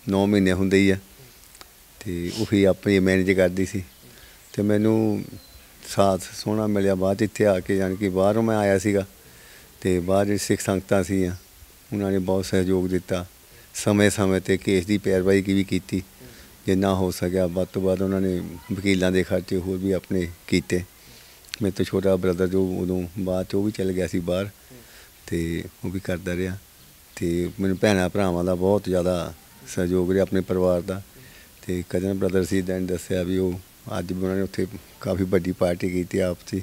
9 ਮਹੀਨੇ ਹੁੰਦੇ ਹੀ ਆ, ਅਤੇ ਉਹੀ ਆਪਣੀ ਮੈਨੇਜ ਕਰਦੀ ਸੀ। ਅਤੇ ਮੈਨੂੰ ਸਾਥ ਸੋਹਣਾ ਮਿਲਿਆ ਬਾਅਦ ਇੱਥੇ ਆ ਕੇ, ਜਾਣੀ ਕਿ ਬਾਹਰੋਂ ਮੈਂ ਆਇਆ ਸੀਗਾ, ਅਤੇ ਬਾਹਰ ਜਿਹੜੀ ਸਿੱਖ ਸੰਗਤਾਂ ਸੀਗੀਆਂ ਉਹਨਾਂ ਨੇ ਬਹੁਤ ਸਹਿਯੋਗ ਦਿੱਤਾ। ਸਮੇਂ 'ਤੇ ਕੇਸ ਦੀ ਪੈਰਵਾਈ ਵੀ ਕੀਤੀ, ਜਿੰਨਾ ਹੋ ਸਕਿਆ ਵੱਧ ਤੋਂ ਵੱਧ। ਉਹਨਾਂ ਨੇ ਵਕੀਲਾਂ ਦੇ ਖਰਚੇ ਹੋਰ ਵੀ ਆਪਣੇ ਕੀਤੇ। ਮੇਰੇ ਤੋਂ ਛੋਟਾ ਬ੍ਰਦਰ ਜੋ ਉਦੋਂ ਬਾਅਦ 'ਚ ਉਹ ਵੀ ਚਲ ਗਿਆ ਸੀ ਬਾਹਰ, ਅਤੇ ਉਹ ਵੀ ਕਰਦਾ ਰਿਹਾ। ਅਤੇ ਮੈਨੂੰ ਭੈਣਾਂ ਭਰਾਵਾਂ ਦਾ ਬਹੁਤ ਜ਼ਿਆਦਾ ਸਹਿਯੋਗ ਰਿਹਾ, ਆਪਣੇ ਪਰਿਵਾਰ ਦਾ। ਅਤੇ ਕਜ਼ਨ ਬ੍ਰਦਰ ਸੀ, ਦਿਨ ਦੱਸਿਆ ਵੀ ਉਹ ਅੱਜ ਵੀ ਉਹਨਾਂ ਨੇ ਉੱਥੇ ਕਾਫੀ ਵੱਡੀ ਪਾਰਟੀ ਕੀਤੀ ਆਪ 'ਚ,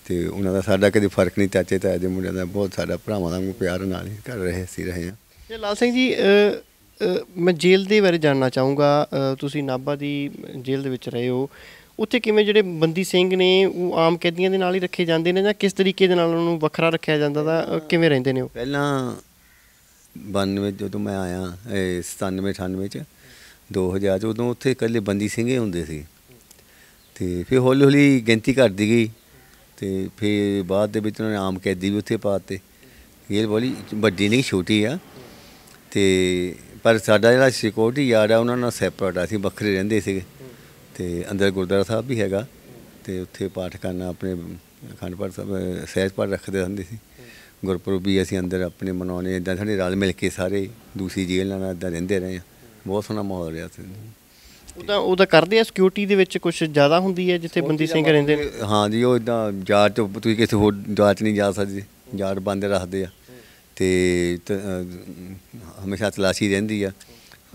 ਅਤੇ ਉਹਨਾਂ ਦਾ ਸਾਡਾ ਕਦੇ ਫਰਕ ਨਹੀਂ, ਚਾਚੇ ਤਾਏ ਦੇ ਮੁੰਡਿਆਂ ਦਾ ਬਹੁਤ ਸਾਡਾ ਭਰਾਵਾਂ ਦਾ ਪਿਆਰ ਨਾਲ ਹੀ ਕਰ ਰਹੇ ਹਾਂ। ਅਤੇ ਲਾਲ ਸਿੰਘ ਜੀ, ਮੈਂ ਜੇਲ੍ਹ ਦੇ ਬਾਰੇ ਜਾਣਨਾ ਚਾਹੂੰਗਾ। ਤੁਸੀਂ ਨਾਭਾ ਦੀ ਜੇਲ੍ਹ ਦੇ ਵਿੱਚ ਰਹੇ ਹੋ, ਉੱਥੇ ਕਿਵੇਂ ਜਿਹੜੇ ਬੰਦੀ ਸਿੰਘ ਨੇ ਉਹ ਆਮ ਕੈਦੀਆਂ ਦੇ ਨਾਲ ਹੀ ਰੱਖੇ ਜਾਂਦੇ ਨੇ, ਜਾਂ ਕਿਸ ਤਰੀਕੇ ਦੇ ਨਾਲ ਉਹਨਾਂ ਨੂੰ ਵੱਖਰਾ ਰੱਖਿਆ ਜਾਂਦਾ ਤਾਂ ਕਿਵੇਂ ਰਹਿੰਦੇ ਨੇ ਉਹ? ਪਹਿਲਾਂ 92 ਜਦੋਂ ਮੈਂ ਆਇਆ, 97 98 'ਚ 2000 'ਚ ਉਦੋਂ ਉੱਥੇ ਇਕੱਲੇ ਬੰਦੀ ਸਿੰਘ ਹੀ ਹੁੰਦੇ ਸੀ। ਅਤੇ ਫਿਰ ਹੌਲੀ ਹੌਲੀ ਗਿਣਤੀ ਘੱਟਦੀ ਗਈ ਅਤੇ ਫਿਰ ਬਾਅਦ ਦੇ ਵਿੱਚ ਉਹਨਾਂ ਨੇ ਆਮ ਕੈਦੀ ਵੀ ਉੱਥੇ ਪਾ ਦਿੱਤੇ। ਜੇਲ੍ਹ ਬੜੀ ਵੱਡੀ ਨਹੀਂ ਛੋਟੀ ਆ। ਅਤੇ ਪਰ ਸਾਡਾ ਜਿਹੜਾ ਸਿਕਿਉਰਟੀ ਗਾਰਡ ਆ ਉਹਨਾਂ ਨਾਲ ਸੈਪਰੇਟ ਆ, ਅਸੀਂ ਵੱਖਰੇ ਰਹਿੰਦੇ ਸੀਗੇ। ਅਤੇ ਅੰਦਰ ਗੁਰਦੁਆਰਾ ਸਾਹਿਬ ਵੀ ਹੈਗਾ ਅਤੇ ਉੱਥੇ ਪਾਠ ਕਰਨਾ, ਆਪਣੇ ਅਖੰਡ ਪਾਠ ਸਾਹਿਬ ਸਹਿਜ ਪਾਠ ਰੱਖਦੇ ਹੁੰਦੇ ਸੀ। ਗੁਰਪੁਰਬ ਵੀ ਅਸੀਂ ਅੰਦਰ ਆਪਣੇ ਮਨਾਉਣੇ, ਇੱਦਾਂ ਸਾਡੇ ਰਲ ਮਿਲ ਕੇ ਸਾਰੇ ਦੂਸਰੀ ਜੇਲ੍ਹ ਨਾਲ ਇੱਦਾਂ ਰਹਿੰਦੇ ਰਹੇ ਹਾਂ। ਬਹੁਤ ਸੋਹਣਾ ਮਾਹੌਲ ਰਿਹਾ ਸੀ। ਉਹਦਾ ਕਰਦੇ ਆ ਸਿਕਿਉਰਿਟੀ ਦੇ ਵਿੱਚ ਕੁਛ ਜ਼ਿਆਦਾ ਹੁੰਦੀ ਹੈ ਜਿੱਥੇ ਬੰਦੀ ਸਿੰਘ ਰਹਿੰਦੇ ਨੇ? ਹਾਂ ਜੀ, ਉਹ ਇੱਦਾਂ ਜਾਟ 'ਚ ਤੁਸੀਂ ਕਿਸੇ ਹੋਰ ਜਾਟ 'ਚ ਨਹੀਂ ਜਾ ਸਕਦੇ, ਜਾਟ ਬੰਦ ਰੱਖਦੇ ਆ ਅਤੇ ਹਮੇਸ਼ਾ ਤਲਾਸ਼ੀ ਰਹਿੰਦੀ ਆ,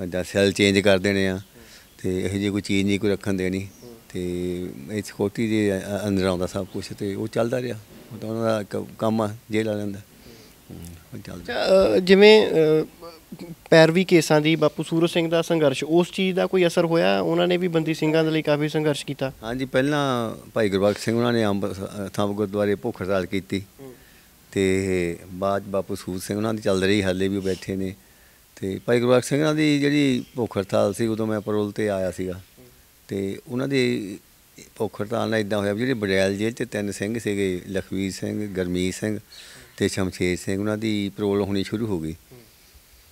ਇੱਦਾਂ ਸੈੱਲ ਚੇਂਜ ਕਰ ਦੇਣੇ ਆ ਅਤੇ ਇਹੋ ਜਿਹੀ ਕੋਈ ਚੀਜ਼ ਨਹੀਂ ਕੋਈ ਰੱਖਣ ਦੇਣੀ। ਅਤੇ ਇਹ ਸਿਕਿਉਰਟੀ ਦੇ ਅੰਦਰ ਆਉਂਦਾ ਸਭ ਕੁਛ ਅਤੇ ਉਹ ਚੱਲਦਾ ਰਿਹਾ। ਉਹ ਤਾਂ ਉਹਨਾਂ ਦਾ ਇੱਕ ਕੰਮ ਆ ਜੇਲ੍ਹ ਵਾਲਿਆਂ ਦਾ, ਉਹ ਚੱਲਦਾ। ਜਿਵੇਂ ਪੈਰਵੀ ਕੇਸਾਂ ਦੀ ਬਾਪੂ ਸੂਰਤ ਸਿੰਘ ਦਾ ਸੰਘਰਸ਼, ਉਸ ਚੀਜ਼ ਦਾ ਕੋਈ ਅਸਰ ਹੋਇਆ? ਉਹਨਾਂ ਨੇ ਵੀ ਬੰਦੀ ਸਿੰਘਾਂ ਦੇ ਲਈ ਕਾਫੀ ਸੰਘਰਸ਼ ਕੀਤਾ। ਹਾਂਜੀ, ਪਹਿਲਾਂ ਭਾਈ ਗੁਰਬਖਸ਼ ਸਿੰਘ ਉਹਨਾਂ ਨੇ ਅੰਬ ਥੰਬ ਗੁਰਦੁਆਰੇ ਭੁੱਖ ਹੜਤਾਲ ਕੀਤੀ ਅਤੇ ਬਾਅਦ ਬਾਪੂ ਸੂਰਤ ਸਿੰਘ ਉਹਨਾਂ ਦੀ ਚੱਲ ਰਹੀ, ਹਾਲੇ ਵੀ ਉਹ ਬੈਠੇ ਨੇ। ਅਤੇ ਭਾਈ ਗੁਰਬਖਸ਼ ਸਿੰਘ ਉਹਨਾਂ ਦੀ ਜਿਹੜੀ ਭੁੱਖ ਹੜਤਾਲ ਸੀ, ਉਦੋਂ ਮੈਂ ਪਰੋਲ 'ਤੇ ਆਇਆ ਸੀਗਾ ਅਤੇ ਉਹਨਾਂ ਦੀ ਭੁੱਖ ਹੜਤਾਲ ਨਾਲ ਇੱਦਾਂ ਹੋਇਆ ਵੀ ਜਿਹੜੇ ਬਡੈਲ ਜੇਲ੍ਹ 'ਚ 3 ਸਿੰਘ ਸੀਗੇ, ਲਖਵੀਰ ਸਿੰਘ, ਗਰਮੀਤ ਸਿੰਘ ਅਤੇ ਸ਼ਮਸ਼ੇਰ ਸਿੰਘ, ਉਹਨਾਂ ਦੀ ਪਰੋਲ ਹੋਣੀ ਸ਼ੁਰੂ ਹੋ ਗਈ।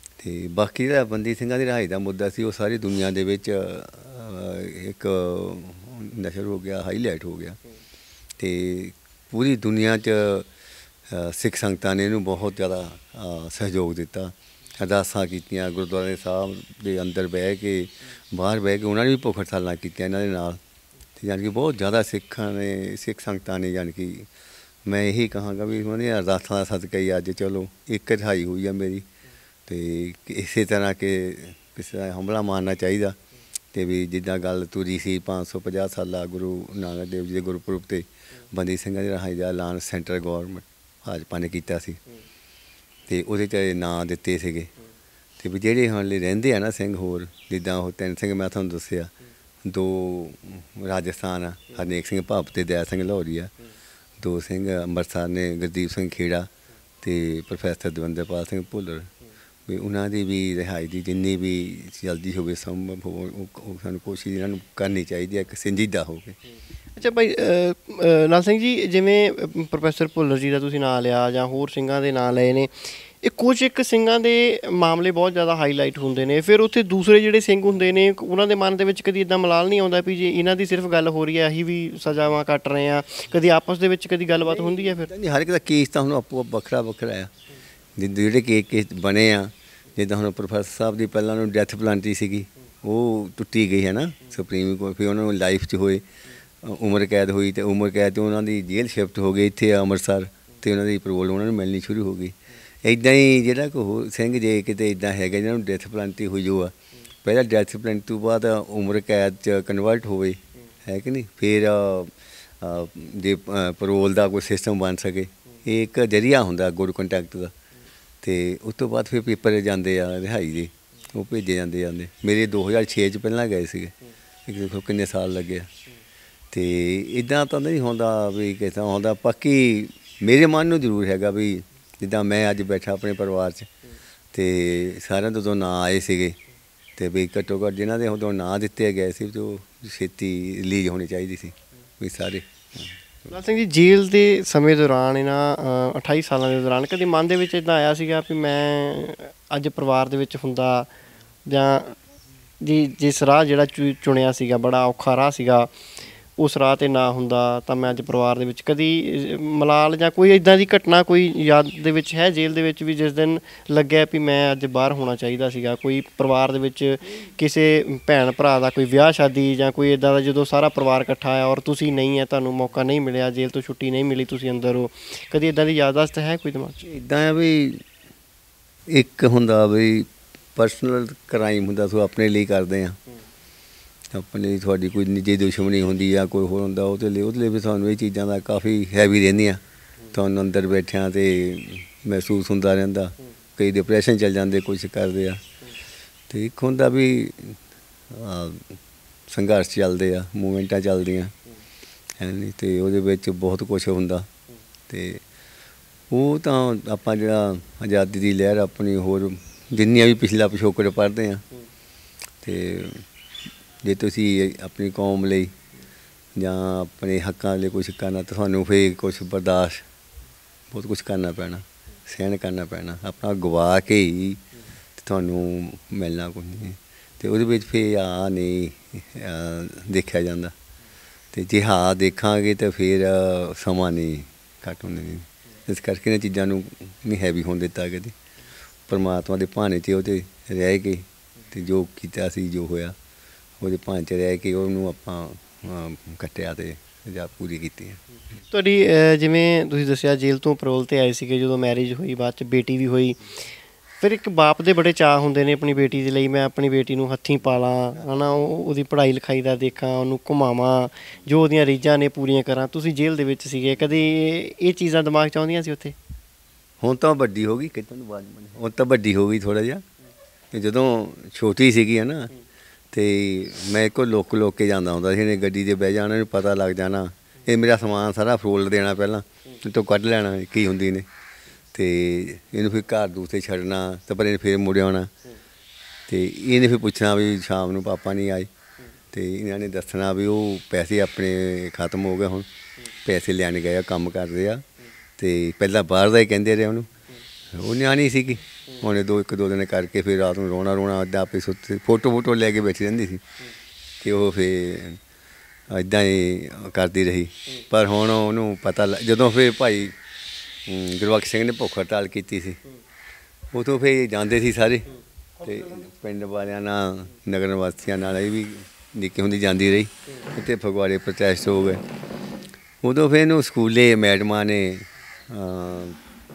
ਅਤੇ ਬਾਕੀ ਜਿਹੜਾ ਬੰਦੀ ਸਿੰਘਾਂ ਦੀ ਰਿਹਾਈ ਦਾ ਮੁੱਦਾ ਸੀ, ਉਹ ਸਾਰੀ ਦੁਨੀਆ ਦੇ ਵਿੱਚ ਇੱਕ ਨਸ਼ਰ ਹੋ ਗਿਆ, ਹਾਈਲਾਈਟ ਹੋ ਗਿਆ ਅਤੇ ਪੂਰੀ ਦੁਨੀਆ 'ਚ ਸਿੱਖ ਸੰਗਤਾਂ ਨੇ ਇਹਨੂੰ ਬਹੁਤ ਜ਼ਿਆਦਾ ਸਹਿਯੋਗ ਦਿੱਤਾ, ਅਰਦਾਸਾਂ ਕੀਤੀਆਂ, ਗੁਰਦੁਆਰੇ ਸਾਹਿਬ ਦੇ ਅੰਦਰ ਬਹਿ ਕੇ, ਬਾਹਰ ਬਹਿ ਕੇ ਉਹਨਾਂ ਨੇ ਵੀ ਭੁੱਖ ਹੜਤਾਲਾਂ ਕੀਤੀਆਂ ਇਹਨਾਂ ਦੇ ਨਾਲ। ਅਤੇ ਜਾਣੀ ਕਿ ਬਹੁਤ ਜ਼ਿਆਦਾ ਸਿੱਖ ਸੰਗਤਾਂ ਨੇ, ਜਾਣੀ ਕਿ ਮੈਂ ਇਹੀ ਕਹਾਂਗਾ ਵੀ ਉਹਨਾਂ ਦੀਆਂ ਅਰਦਾਸਾਂ ਦਾ ਸਦਕਾ ਹੀ ਅੱਜ ਚਲੋ ਇੱਕ ਰਿਹਾਈ ਹੋਈ ਆ ਮੇਰੀ। ਅਤੇ ਇਸੇ ਤਰ੍ਹਾਂ ਕਿ ਕਿਸੇ ਦਾ ਹੰਭਲਾ ਮਾਰਨਾ ਚਾਹੀਦਾ ਅਤੇ ਵੀ ਜਿੱਦਾਂ ਗੱਲ ਤੁਰੀ ਸੀ 550 ਸਾਲਾ ਗੁਰੂ ਨਾਨਕ ਦੇਵ ਜੀ ਦੇ ਗੁਰਪੁਰਬ 'ਤੇ ਬੰਦੀ ਸਿੰਘਾਂ ਦੀ ਰਿਹਾਈ ਦਾ ਐਲਾਨ ਸੈਂਟਰਲ ਗੌਰਮੈਂਟ ਭਾਜਪਾ ਨੇ ਕੀਤਾ ਸੀ ਅਤੇ ਉਹਦੇ 'ਚ ਨਾਂ ਦਿੱਤੇ ਸੀਗੇ। ਅਤੇ ਵੀ ਜਿਹੜੇ ਹਾਲੇ ਰਹਿੰਦੇ ਆ ਨਾ ਸਿੰਘ ਹੋਰ, ਜਿੱਦਾਂ ਉਹ 3 ਸਿੰਘ ਮੈਂ ਤੁਹਾਨੂੰ ਦੱਸਿਆ, 2 ਰਾਜਸਥਾਨ ਆ, ਹਰਨੇਕ ਸਿੰਘ ਭਾਪ ਅਤੇ ਦਇਆ ਸਿੰਘ ਲਾਹੌਰੀ ਆ, 2 ਸਿੰਘ ਅੰਮ੍ਰਿਤਸਰ ਨੇ, ਗੁਰਦੀਪ ਸਿੰਘ ਖੇੜਾ ਅਤੇ ਪ੍ਰੋਫੈਸਰ ਦਵਿੰਦਰਪਾਲ ਸਿੰਘ ਭੁੱਲਰ। ਵੀ ਉਹਨਾਂ ਦੀ ਵੀ ਰਿਹਾਈ ਦੀ ਜਿੰਨੀ ਵੀ ਜਲਦੀ ਹੋਵੇ ਸੰਭਵ ਹੋ, ਉਹ ਸਾਨੂੰ ਕੋਸ਼ਿਸ਼ ਇਹਨਾਂ ਨੂੰ ਕਰਨੀ ਚਾਹੀਦੀ ਹੈ, ਇੱਕ ਸੰਜੀਦਾ ਹੋਵੇ। ਅੱਛਾ ਭਾਈ ਲਾਲ ਸਿੰਘ ਜੀ, ਜਿਵੇਂ ਪ੍ਰੋਫੈਸਰ ਭੁੱਲਰ ਜੀ ਦਾ ਤੁਸੀਂ ਨਾਂ ਲਿਆ ਜਾਂ ਹੋਰ ਸਿੰਘਾਂ ਦੇ ਨਾਂ ਲਏ ਨੇ, ਇਹ ਕੁਝ ਇੱਕ ਸਿੰਘਾਂ ਦੇ ਮਾਮਲੇ ਬਹੁਤ ਜ਼ਿਆਦਾ ਹਾਈਲਾਈਟ ਹੁੰਦੇ ਨੇ, ਫਿਰ ਉੱਥੇ ਦੂਸਰੇ ਜਿਹੜੇ ਸਿੰਘ ਹੁੰਦੇ ਨੇ ਉਹਨਾਂ ਦੇ ਮਨ ਦੇ ਵਿੱਚ ਕਦੀ ਇੱਦਾਂ ਮਲਾਲ ਨਹੀਂ ਆਉਂਦਾ ਵੀ ਜੇ ਇਹਨਾਂ ਦੀ ਸਿਰਫ ਗੱਲ ਹੋ ਰਹੀ ਹੈ, ਅਸੀਂ ਵੀ ਸਜ਼ਾਵਾਂ ਕੱਟ ਰਹੇ ਹਾਂ? ਕਦੀ ਆਪਸ ਦੇ ਵਿੱਚ ਕਦੀ ਗੱਲਬਾਤ ਹੁੰਦੀ ਹੈ? ਫਿਰ ਹਰ ਇੱਕ ਦਾ ਕੇਸ ਤਾਂ ਹੁਣ ਆਪੋ ਵੱਖਰਾ ਵੱਖਰਾ ਆ, ਜਿਹੜੇ ਕੇਸ ਬਣੇ ਆ, ਜਿੱਦਾਂ ਹੁਣ ਪ੍ਰੋਫੈਸਰ ਸਾਹਿਬ ਦੀ ਪਹਿਲਾਂ ਨੂੰ ਡੈਥ ਪਲਾਂਟੀ ਸੀਗੀ, ਉਹ ਟੁੱਟੀ ਗਈ ਹੈ ਨਾ ਸੁਪਰੀਮ ਕੋਰਟ, ਫਿਰ ਉਹਨਾਂ ਨੂੰ ਲਾਈਫ 'ਚ ਹੋਏ ਉਮਰ ਕੈਦ ਹੋਈ ਅਤੇ ਉਮਰ ਕੈਦ 'ਚ ਉਹਨਾਂ ਦੀ ਜੇਲ੍ਹ ਸ਼ਿਫਟ ਹੋ ਗਈ ਇੱਥੇ ਅੰਮ੍ਰਿਤਸਰ ਅਤੇ ਉਹਨਾਂ ਦੀ ਪਰੋਲ ਉਹਨਾਂ ਨੂੰ ਮਿਲਣੀ ਸ਼ੁਰੂ ਹੋ ਗਈ। ਇੱਦਾਂ ਹੀ ਜਿਹੜਾ ਕੋਈ ਹੋਰ ਸਿੰਘ ਜੇ ਕਿਤੇ ਇੱਦਾਂ ਹੈਗਾ ਜਿਹਨਾਂ ਨੂੰ ਡੈਥ ਪਲਾਂਟੀ ਹੋਈ ਜੋ ਆ, ਪਹਿਲਾਂ ਡੈਥ ਪਲਾਂਟੀ ਤੋਂ ਬਾਅਦ ਉਮਰ ਕੈਦ 'ਚ ਕਨਵਰਟ ਹੋਵੇ, ਹੈ ਕਿ ਨਹੀਂ, ਫਿਰ ਜੇ ਪਰੋਲ ਦਾ ਕੋਈ ਸਿਸਟਮ ਬਣ ਸਕੇ, ਇਹ ਇੱਕ ਜ਼ਰੀਆ ਹੁੰਦਾ ਗੁੱਡ ਕੰਟੈਕਟ ਦਾ। ਅਤੇ ਉਸ ਤੋਂ ਬਾਅਦ ਫਿਰ ਪੇਪਰ ਜਾਂਦੇ ਆ ਰਿਹਾਈ ਦੇ, ਉਹ ਭੇਜੇ ਜਾਂਦੇ। ਮੇਰੇ 2006 'ਚ ਪਹਿਲਾਂ ਗਏ ਸੀਗੇ, ਇੱਕ ਦੇਖੋ ਕਿੰਨੇ ਸਾਲ ਲੱਗੇ ਆ। ਅਤੇ ਇੱਦਾਂ ਤਾਂ ਨਹੀਂ ਹੁੰਦਾ ਵੀ ਕਿਸ ਹੁੰਦਾ, ਬਾਕੀ ਮੇਰੇ ਮਨ ਨੂੰ ਜ਼ਰੂਰ ਹੈਗਾ ਵੀ ਜਿੱਦਾਂ ਮੈਂ ਅੱਜ ਬੈਠਾ ਆਪਣੇ ਪਰਿਵਾਰ 'ਚ ਅਤੇ ਸਾਰਿਆਂ ਤੋਂ ਉਦੋਂ ਨਾਂ ਆਏ ਸੀਗੇ ਅਤੇ ਵੀ ਘੱਟੋ ਘੱਟ ਜਿਹਨਾਂ ਦੇ ਉਦੋਂ ਨਾਂ ਦਿੱਤੇ ਗਏ ਸੀ ਅਤੇ ਉਹ ਛੇਤੀ ਰਿਲੀਜ਼ ਹੋਣੀ ਚਾਹੀਦੀ ਸੀ ਵੀ ਸਾਰੇ। ਲਾਲ ਸਿੰਘ ਜੀ, ਜੇਲ੍ਹ ਦੇ ਸਮੇਂ ਦੌਰਾਨ, ਇਹਨਾਂ 28 ਸਾਲਾਂ ਦੇ ਦੌਰਾਨ ਕਦੇ ਮਨ ਦੇ ਵਿੱਚ ਇੱਦਾਂ ਆਇਆ ਸੀਗਾ ਵੀ ਮੈਂ ਅੱਜ ਪਰਿਵਾਰ ਦੇ ਵਿੱਚ ਹੁੰਦਾ, ਜਾਂ ਜਿਸ ਰਾਹ ਜਿਹੜਾ ਚੁਣਿਆ ਸੀਗਾ ਬੜਾ ਔਖਾ ਰਾਹ ਸੀਗਾ, ਉਸ ਰਾਹ 'ਤੇ ਨਾ ਹੁੰਦਾ ਤਾਂ ਮੈਂ ਅੱਜ ਪਰਿਵਾਰ ਦੇ ਵਿੱਚ? ਕਦੀ ਮਲਾਲ ਜਾਂ ਕੋਈ ਇੱਦਾਂ ਦੀ ਘਟਨਾ ਕੋਈ ਯਾਦ ਦੇ ਵਿੱਚ ਹੈ ਜੇਲ੍ਹ ਦੇ ਵਿੱਚ ਵੀ ਜਿਸ ਦਿਨ ਲੱਗਿਆ ਵੀ ਮੈਂ ਅੱਜ ਬਾਹਰ ਹੋਣਾ ਚਾਹੀਦਾ ਸੀਗਾ? ਕੋਈ ਪਰਿਵਾਰ ਦੇ ਵਿੱਚ ਕਿਸੇ ਭੈਣ ਭਰਾ ਦਾ ਕੋਈ ਵਿਆਹ ਸ਼ਾਦੀ ਜਾਂ ਕੋਈ ਇੱਦਾਂ ਦਾ, ਜਦੋਂ ਸਾਰਾ ਪਰਿਵਾਰ ਇਕੱਠਾ ਆਇਆ ਔਰ ਤੁਸੀਂ ਨਹੀਂ ਹੈ, ਤੁਹਾਨੂੰ ਮੌਕਾ ਨਹੀਂ ਮਿਲਿਆ, ਜੇਲ੍ਹ ਤੋਂ ਛੁੱਟੀ ਨਹੀਂ ਮਿਲੀ, ਤੁਸੀਂ ਅੰਦਰ ਹੋ, ਕਦੀ ਇੱਦਾਂ ਦੀ ਯਾਦਦਾਸ਼ਤ ਹੈ ਕੋਈ ਦਿਮਾਗ 'ਚ? ਇੱਦਾਂ ਆ ਵੀ ਇੱਕ ਹੁੰਦਾ ਵੀ ਪਰਸਨਲ ਕ੍ਰਾਈਮ ਹੁੰਦਾ, ਸੋ ਆਪਣੇ ਲਈ ਕਰਦੇ ਹਾਂ, ਆਪਣੇ ਤੁਹਾਡੀ ਕੋਈ ਨਿੱਜੀ ਦੁਸ਼ਮਣੀ ਹੁੰਦੀ ਆ, ਕੋਈ ਹੋਰ ਹੁੰਦਾ, ਉਹਦੇ ਲਈ ਵੀ ਤੁਹਾਨੂੰ ਇਹ ਚੀਜ਼ਾਂ ਦਾ ਕਾਫੀ ਹੈਵੀ ਰਹਿੰਦੀਆਂ, ਤੁਹਾਨੂੰ ਅੰਦਰ ਬੈਠਿਆਂ ਅਤੇ ਮਹਿਸੂਸ ਹੁੰਦਾ ਰਹਿੰਦਾ। ਕਈ ਡਿਪਰੈਸ਼ਨ ਚੱਲ ਜਾਂਦੇ, ਕੁਛ ਕਰਦੇ ਆ, ਅਤੇ ਇੱਕ ਹੁੰਦਾ ਵੀ ਸੰਘਰਸ਼ ਚੱਲਦੇ ਆ, ਮੂਵਮੈਂਟਾਂ ਚੱਲਦੀਆਂ ਹੈ ਨਹੀਂ, ਅਤੇ ਉਹਦੇ ਵਿੱਚ ਬਹੁਤ ਕੁਛ ਹੁੰਦਾ। ਅਤੇ ਉਹ ਤਾਂ ਆਪਾਂ ਜਿਹੜਾ ਆਜ਼ਾਦੀ ਦੀ ਲਹਿਰ ਆਪਣੀ ਹੋਰ ਜਿੰਨੀਆਂ ਵੀ ਪਿਛਲਾ ਪਿਛੋਕੜ ਪੜ੍ਹਦੇ ਹਾਂ ਤੇ ਜੇ ਤੁਸੀਂ ਆਪਣੀ ਕੌਮ ਲਈ ਜਾਂ ਆਪਣੇ ਹੱਕਾਂ ਲਈ ਕੁਛ ਕਰਨਾ ਤਾਂ ਤੁਹਾਨੂੰ ਫਿਰ ਕੁਛ ਬਰਦਾਸ਼ਤ ਬਹੁਤ ਕੁਛ ਕਰਨਾ ਪੈਣਾ, ਸਹਿਣ ਕਰਨਾ ਪੈਣਾ। ਆਪਣਾ ਗਵਾ ਕੇ ਹੀ ਤੁਹਾਨੂੰ ਮਿਲਣਾ ਕੁਝ ਨਹੀਂ। ਅਤੇ ਉਹਦੇ ਵਿੱਚ ਫਿਰ ਨਹੀਂ ਦੇਖਿਆ ਜਾਂਦਾ। ਅਤੇ ਜੇ ਦੇਖਾਂਗੇ ਤਾਂ ਫਿਰ ਸਮਾਂ ਨਹੀਂ ਘੱਟ ਹੁੰਦੇ ਨਹੀਂ। ਇਸ ਕਰਕੇ ਇਹਨਾਂ ਚੀਜ਼ਾਂ ਨੂੰ ਨਹੀਂ ਹੈਵੀ ਹੋਣ ਦਿੱਤਾ ਕਦੇ। ਪਰਮਾਤਮਾ ਦੇ ਭਾਣੇ 'ਚ ਉਹਦੇ ਰਹਿ ਕੇ ਅਤੇ ਜੋ ਕੀਤਾ ਸੀ, ਜੋ ਹੋਇਆ ਉਹਦੇ ਭਾਣੇ 'ਚ ਰਹਿ ਕੇ ਉਹਨੂੰ ਆਪਾਂ ਕੱਟਿਆ ਅਤੇ ਜਾਂ ਪੂਰੀ ਕੀਤੀ ਹੈ। ਤੁਹਾਡੀ ਜਿਵੇਂ ਤੁਸੀਂ ਦੱਸਿਆ ਜੇਲ੍ਹ ਤੋਂ ਪਰੋਲ 'ਤੇ ਆਏ ਸੀਗੇ, ਜਦੋਂ ਮੈਰਿਜ ਹੋਈ, ਬਾਅਦ 'ਚ ਬੇਟੀ ਵੀ ਹੋਈ। ਫਿਰ ਇੱਕ ਬਾਪ ਦੇ ਬੜੇ ਚਾਅ ਹੁੰਦੇ ਨੇ ਆਪਣੀ ਬੇਟੀ ਦੇ ਲਈ, ਮੈਂ ਆਪਣੀ ਬੇਟੀ ਨੂੰ ਹੱਥੀਂ ਪਾਲਾਂ, ਹੈ ਨਾ, ਉਹਦੀ ਪੜ੍ਹਾਈ ਲਿਖਾਈ ਦਾ ਦੇਖਾਂ, ਉਹਨੂੰ ਘੁਮਾਵਾਂ, ਜੋ ਉਹਦੀਆਂ ਰੀਝਾਂ ਨੇ ਪੂਰੀਆਂ ਕਰਾਂ। ਤੁਸੀਂ ਜੇਲ੍ਹ ਦੇ ਵਿੱਚ ਸੀਗੇ, ਕਦੇ ਇਹ ਚੀਜ਼ਾਂ ਦਿਮਾਗ 'ਚ ਆਉਂਦੀਆਂ ਸੀ ਉੱਥੇ? ਹੁਣ ਤਾਂ ਵੱਡੀ ਹੋ ਗਈ, ਕਿਤੇ ਨੂੰ ਹੁਣ ਤਾਂ ਵੱਡੀ ਹੋ ਗਈ ਥੋੜ੍ਹਾ ਜਿਹਾ। ਅਤੇ ਜਦੋਂ ਛੋਟੀ ਸੀਗੀ ਹੈ ਨਾ, ਅਤੇ ਮੈਂ ਕੋਲ ਲੁੱਕ ਕੇ ਜਾਂਦਾ ਹੁੰਦਾ ਸੀ। ਇਹਨੇ ਗੱਡੀ 'ਤੇ ਬਹਿ ਜਾਣਾ, ਇਹਨੂੰ ਪਤਾ ਲੱਗ ਜਾਣਾ, ਇਹ ਮੇਰਾ ਸਮਾਨ ਸਾਰਾ ਫਰੋਲ ਦੇਣਾ ਪਹਿਲਾਂ, ਤੋਂ ਕੱਢ ਲੈਣਾ ਕੀ ਹੁੰਦੀ ਨੇ, ਅਤੇ ਇਹਨੂੰ ਫਿਰ ਘਰ ਦੂਸਰੇ ਛੱਡਣਾ, ਤਾਂ ਪਰ ਇਹਨੇ ਫਿਰ ਮੁੜ ਆਉਣਾ। ਅਤੇ ਇਹਨੇ ਫਿਰ ਪੁੱਛਣਾ ਵੀ ਸ਼ਾਮ ਨੂੰ ਪਾਪਾ ਨਹੀਂ ਆਏ, ਅਤੇ ਇਹਨਾਂ ਨੇ ਦੱਸਣਾ ਵੀ ਉਹ ਪੈਸੇ ਆਪਣੇ ਖਤਮ ਹੋ ਗਏ, ਹੁਣ ਪੈਸੇ ਲੈਣ ਗਏ ਆ, ਕੰਮ ਕਰਦੇ ਆ। ਅਤੇ ਪਹਿਲਾਂ ਬਾਹਰ ਦਾ ਹੀ ਕਹਿੰਦੇ ਰਹੇ ਉਹਨੂੰ, ਉਹ ਨਿਆਣੀ ਸੀਗੀ। ਹੁਣ ਇੱਕ ਦੋ ਦਿਨ ਕਰਕੇ ਫਿਰ ਰਾਤ ਨੂੰ ਰੋਣਾ ਇੱਦਾਂ ਆਪੇ ਸੁੱਤੇ, ਫੋਟੋ ਲੈ ਕੇ ਬੈਠੀ ਰਹਿੰਦੀ ਸੀ। ਅਤੇ ਉਹ ਫਿਰ ਇੱਦਾਂ ਹੀ ਕਰਦੀ ਰਹੀ। ਪਰ ਹੁਣ ਉਹਨੂੰ ਪਤਾ ਜਦੋਂ ਫਿਰ ਭਾਈ ਗੁਰਬਖਸ਼ ਸਿੰਘ ਨੇ ਭੁੱਖ ਹੜਤਾਲ ਕੀਤੀ ਸੀ, ਉਦੋਂ ਫਿਰ ਜਾਂਦੇ ਸੀ ਸਾਰੇ, ਅਤੇ ਪਿੰਡ ਵਾਲਿਆਂ ਨਾਲ, ਨਗਰ ਨਿਵਾਸੀਆਂ ਨਾਲ ਇਹ ਵੀ ਨਿੱਕੀ ਹੁੰਦੀ ਜਾਂਦੀ ਰਹੀ। ਅਤੇ ਫਗਵਾੜੇ ਪ੍ਰੋਟੈਸਟ ਹੋ ਗਏ, ਉਦੋਂ ਫਿਰ ਇਹਨੂੰ ਸਕੂਲੇ ਮੈਡਮਾਂ ਨੇ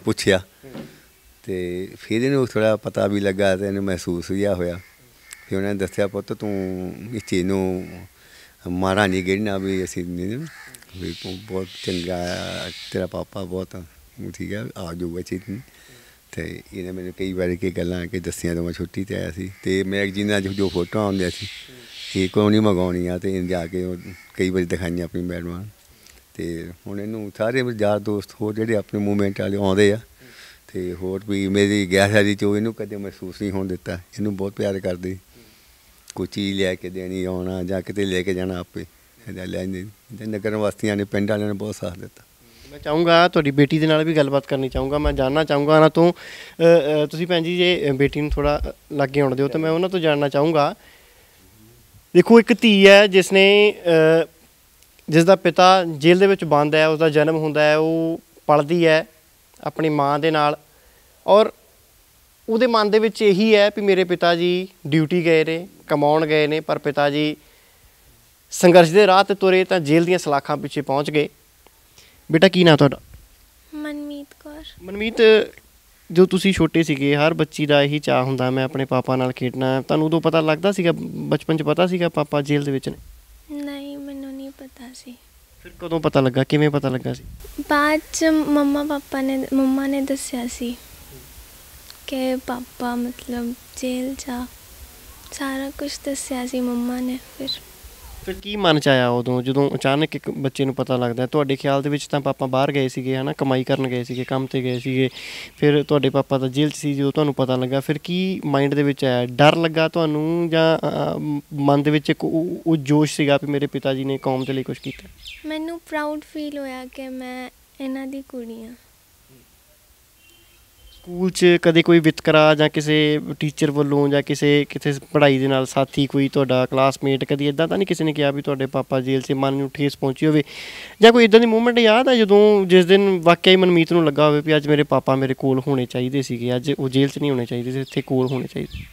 ਪੁੱਛਿਆ, ਅਤੇ ਫਿਰ ਇਹਨੂੰ ਥੋੜ੍ਹਾ ਪਤਾ ਵੀ ਲੱਗਾ ਅਤੇ ਇਹਨੂੰ ਮਹਿਸੂਸ ਜਿਹਾ ਹੋਇਆ। ਫਿਰ ਉਹਨਾਂ ਨੇ ਦੱਸਿਆ, ਪੁੱਤ ਤੂੰ ਇਸ ਚੀਜ਼ ਨੂੰ ਮਾਰਾ ਨਹੀਂ ਗਿਣਨਾ, ਵੀ ਅਸੀਂ ਵੀ ਬਹੁਤ ਚੰਗਾ, ਤੇਰਾ ਪਾਪਾ ਬਹੁਤ ਠੀਕ ਹੈ, ਆ ਜਾਊਗਾ ਚੀਜ਼ ਨਹੀਂ। ਅਤੇ ਇਹਨੇ ਮੈਨੂੰ ਕਈ ਵਾਰੀ ਕਈ ਗੱਲਾਂ ਕਿ ਦੱਸੀਆਂ, ਤਾਂ ਮੈਂ ਛੁੱਟੀ 'ਤੇ ਆਇਆ ਸੀ, ਅਤੇ ਮੈਗਜ਼ੀਨਾਂ 'ਚ ਜੋ ਫੋਟੋਆਂ ਆਉਂਦੀਆਂ ਸੀ ਇਹ ਕੋਈ ਨਹੀਂ ਮੰਗਵਾਉਣੀਆਂ, ਅਤੇ ਜਾ ਕੇ ਉਹ ਕਈ ਵਾਰੀ ਦਿਖਾਈਆਂ ਆਪਣੀ ਮੈਡਮਾਂ। ਅਤੇ ਹੁਣ ਇਹਨੂੰ ਸਾਰੇ ਯਾਰ ਦੋਸਤ ਹੋਰ ਜਿਹੜੇ ਆਪਣੇ ਮੂਵਮੈਂਟ ਵਾਲੇ ਆਉਂਦੇ ਆ, ਅਤੇ ਹੋਰ ਵੀ ਮੇਰੀ ਗੈਰਹਾਜ਼ਰੀ 'ਚ ਇਹਨੂੰ ਕਦੇ ਮਹਿਸੂਸ ਨਹੀਂ ਹੋਣ ਦਿੱਤਾ। ਇਹਨੂੰ ਬਹੁਤ ਪਿਆਰ ਕਰਦੇ, ਕੋਈ ਚੀਜ਼ ਲੈ ਕੇ ਦੇਣੀ, ਆਉਣਾ ਜਾਂ ਕਿਤੇ ਲੈ ਕੇ ਜਾਣਾ, ਆਪੇ ਲੈ ਨਗਰ ਨਿਵਾਸੀਆਂ ਨੇ, ਪਿੰਡ ਵਾਲਿਆਂ ਨੇ ਬਹੁਤ ਸਾਥ ਦਿੱਤਾ। ਮੈਂ ਚਾਹੂੰਗਾ ਤੁਹਾਡੀ ਬੇਟੀ ਦੇ ਨਾਲ ਵੀ ਗੱਲਬਾਤ ਕਰਨੀ ਚਾਹੂੰਗਾ। ਮੈਂ ਜਾਣਨਾ ਚਾਹੂੰਗਾ ਉਹਨਾਂ ਤੋਂ, ਤੁਸੀਂ ਭੈਣ ਜੀ ਜੇ ਬੇਟੀ ਨੂੰ ਥੋੜ੍ਹਾ ਲਾਗੇ ਆਉਣ ਦਿਓ, ਤਾਂ ਮੈਂ ਉਹਨਾਂ ਤੋਂ ਜਾਣਨਾ ਚਾਹੂੰਗਾ। ਦੇਖੋ, ਇੱਕ ਧੀ ਹੈ ਜਿਸ ਦਾ ਪਿਤਾ ਜੇਲ੍ਹ ਦੇ ਵਿੱਚ ਬੰਦ ਹੈ, ਉਸਦਾ ਜਨਮ ਹੁੰਦਾ ਹੈ, ਉਹ ਪਲਦੀ ਹੈ ਆਪਣੀ ਮਾਂ ਦੇ ਨਾਲ, ਔਰ ਉਹਦੇ ਮਨ ਦੇ ਵਿੱਚ ਇਹੀ ਹੈ ਵੀ ਮੇਰੇ ਪਿਤਾ ਜੀ ਡਿਊਟੀ ਗਏ ਨੇ, ਕਮਾਉਣ ਗਏ ਨੇ, ਪਰ ਪਿਤਾ ਜੀ ਸੰਘਰਸ਼ ਦੇ ਰਾਹ 'ਤੇ ਤੁਰੇ ਤਾਂ ਜੇਲ੍ਹ ਦੀਆਂ ਸਲਾਖਾਂ ਪਿੱਛੇ ਪਹੁੰਚ ਗਏ। ਬੇਟਾ ਕੀ ਨਾਂ ਤੁਹਾਡਾ? ਮਨਮੀਤ ਕੌਰ। ਮਨਮੀਤ, ਜੋ ਤੁਸੀਂ ਛੋਟੇ ਸੀਗੇ, ਹਰ ਬੱਚੀ ਦਾ ਇਹੀ ਚਾਅ ਹੁੰਦਾ ਮੈਂ ਆਪਣੇ ਪਾਪਾ ਨਾਲ ਖੇਡਣਾ, ਤੁਹਾਨੂੰ ਉਦੋਂ ਪਤਾ ਲੱਗਦਾ ਸੀਗਾ, ਬਚਪਨ 'ਚ ਪਤਾ ਸੀਗਾ ਪਾਪਾ ਜੇਲ੍ਹ ਦੇ ਵਿੱਚ ਨੇ? ਨਹੀਂ, ਮੈਨੂੰ ਨਹੀਂ ਪਤਾ ਸੀ। ਫਿਰ ਕਦੋਂ ਪਤਾ ਲੱਗਾ, ਕਿਵੇਂ ਪਤਾ ਲੱਗਾ ਸੀ? ਬਾਅਦ 'ਚ ਮੰਮਾ ਨੇ ਦੱਸਿਆ ਸੀ ਕਿ ਪਾਪਾ ਮਤਲਬ ਜੇਲ੍ਹ 'ਚ ਆ, ਸਾਰਾ ਕੁਛ ਦੱਸਿਆ ਸੀ ਮੰਮਾ ਨੇ। ਫਿਰ ਕੀ ਮਨ 'ਚ ਆਇਆ ਉਦੋਂ ਜਦੋਂ ਅਚਾਨਕ ਇੱਕ ਬੱਚੇ ਨੂੰ ਪਤਾ ਲੱਗਦਾ? ਤੁਹਾਡੇ ਖਿਆਲ ਦੇ ਵਿੱਚ ਤਾਂ ਪਾਪਾ ਬਾਹਰ ਗਏ ਸੀਗੇ, ਹੈ ਨਾ, ਕਮਾਈ ਕਰਨ ਗਏ ਸੀਗੇ, ਕੰਮ 'ਤੇ ਗਏ ਸੀਗੇ, ਫਿਰ ਤੁਹਾਡੇ ਪਾਪਾ ਤਾਂ ਜੇਲ੍ਹ 'ਚ ਸੀ ਜਦੋਂ ਤੁਹਾਨੂੰ ਪਤਾ ਲੱਗਾ। ਫਿਰ ਕੀ ਮਾਈਂਡ ਦੇ ਵਿੱਚ ਆਇਆ? ਡਰ ਲੱਗਾ ਤੁਹਾਨੂੰ, ਜਾਂ ਮਨ ਦੇ ਵਿੱਚ ਇੱਕ ਉਹ ਜੋਸ਼ ਸੀਗਾ ਵੀ ਮੇਰੇ ਪਿਤਾ ਜੀ ਨੇ ਕੌਮ ਦੇ ਲਈ ਕੁਛ ਕੀਤਾ? ਮੈਨੂੰ ਪ੍ਰਾਊਡ ਫੀਲ ਹੋਇਆ ਕਿ ਮੈਂ ਇਹਨਾਂ ਦੀ ਕੁੜੀ ਹਾਂ। ਸਕੂਲ 'ਚ ਕਦੇ ਕੋਈ ਵਿਤਕਰਾ ਜਾਂ ਕਿਸੇ ਟੀਚਰ ਵੱਲੋਂ ਜਾਂ ਕਿਸੇ ਪੜ੍ਹਾਈ ਦੇ ਨਾਲ ਸਾਥੀ, ਕੋਈ ਤੁਹਾਡਾ ਕਲਾਸਮੇਟ, ਕਦੀ ਇੱਦਾਂ ਤਾਂ ਨਹੀਂ ਕਿਸੇ ਨੇ ਕਿਹਾ ਵੀ ਤੁਹਾਡੇ ਪਾਪਾ ਜੇਲ੍ਹ 'ਚ, ਮਨ ਨੂੰ ਠੇਸ ਪਹੁੰਚੀ ਹੋਵੇ, ਜਾਂ ਕੋਈ ਇੱਦਾਂ ਦੀ ਮੂਵਮੈਂਟ ਯਾਦ ਹੈ ਜਦੋਂ ਜਿਸ ਦਿਨ ਵਾਕਿਆ ਹੀ ਮਨਮੀਤ ਨੂੰ ਲੱਗਾ ਹੋਵੇ ਵੀ ਅੱਜ ਮੇਰੇ ਪਾਪਾ ਮੇਰੇ ਕੋਲ ਹੋਣੇ ਚਾਹੀਦੇ ਸੀਗੇ, ਅੱਜ ਉਹ ਜੇਲ੍ਹ 'ਚ ਨਹੀਂ ਹੋਣੇ ਚਾਹੀਦੇ ਸੀ, ਇੱਥੇ ਕੋਲ ਹੋਣੇ ਚਾਹੀਦੇ?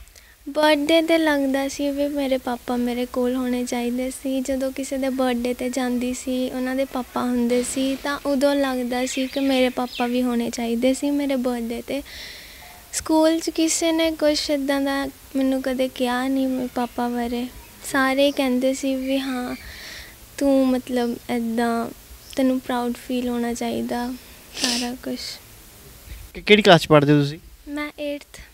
ਬਰਥਡੇ 'ਤੇ ਲੱਗਦਾ ਸੀ ਵੀ ਮੇਰੇ ਪਾਪਾ ਮੇਰੇ ਕੋਲ ਹੋਣੇ ਚਾਹੀਦੇ ਸੀ। ਜਦੋਂ ਕਿਸੇ ਦੇ ਬਰਥਡੇ 'ਤੇ ਜਾਂਦੀ ਸੀ, ਉਹਨਾਂ ਦੇ ਪਾਪਾ ਹੁੰਦੇ ਸੀ, ਤਾਂ ਉਦੋਂ ਲੱਗਦਾ ਸੀ ਕਿ ਮੇਰੇ ਪਾਪਾ ਵੀ ਹੋਣੇ ਚਾਹੀਦੇ ਸੀ ਮੇਰੇ ਬਰਥਡੇ 'ਤੇ। ਸਕੂਲ 'ਚ ਕਿਸੇ ਨੇ ਕੁਛ ਇੱਦਾਂ ਦਾ ਮੈਨੂੰ ਕਦੇ ਕਿਹਾ ਨਹੀਂ ਮੇਰੇ ਪਾਪਾ ਬਾਰੇ। ਸਾਰੇ ਕਹਿੰਦੇ ਸੀ ਵੀ ਹਾਂ ਤੂੰ ਮਤਲਬ ਇੱਦਾਂ, ਤੈਨੂੰ ਪ੍ਰਾਊਡ ਫੀਲ ਹੋਣਾ ਚਾਹੀਦਾ, ਸਾਰਾ ਕੁਛ। ਕਿਹੜੀ ਕਲਾਸ 'ਚ ਪੜ੍ਹਦੇ ਹੋ ਤੁਸੀਂ? ਮੈਂ 8th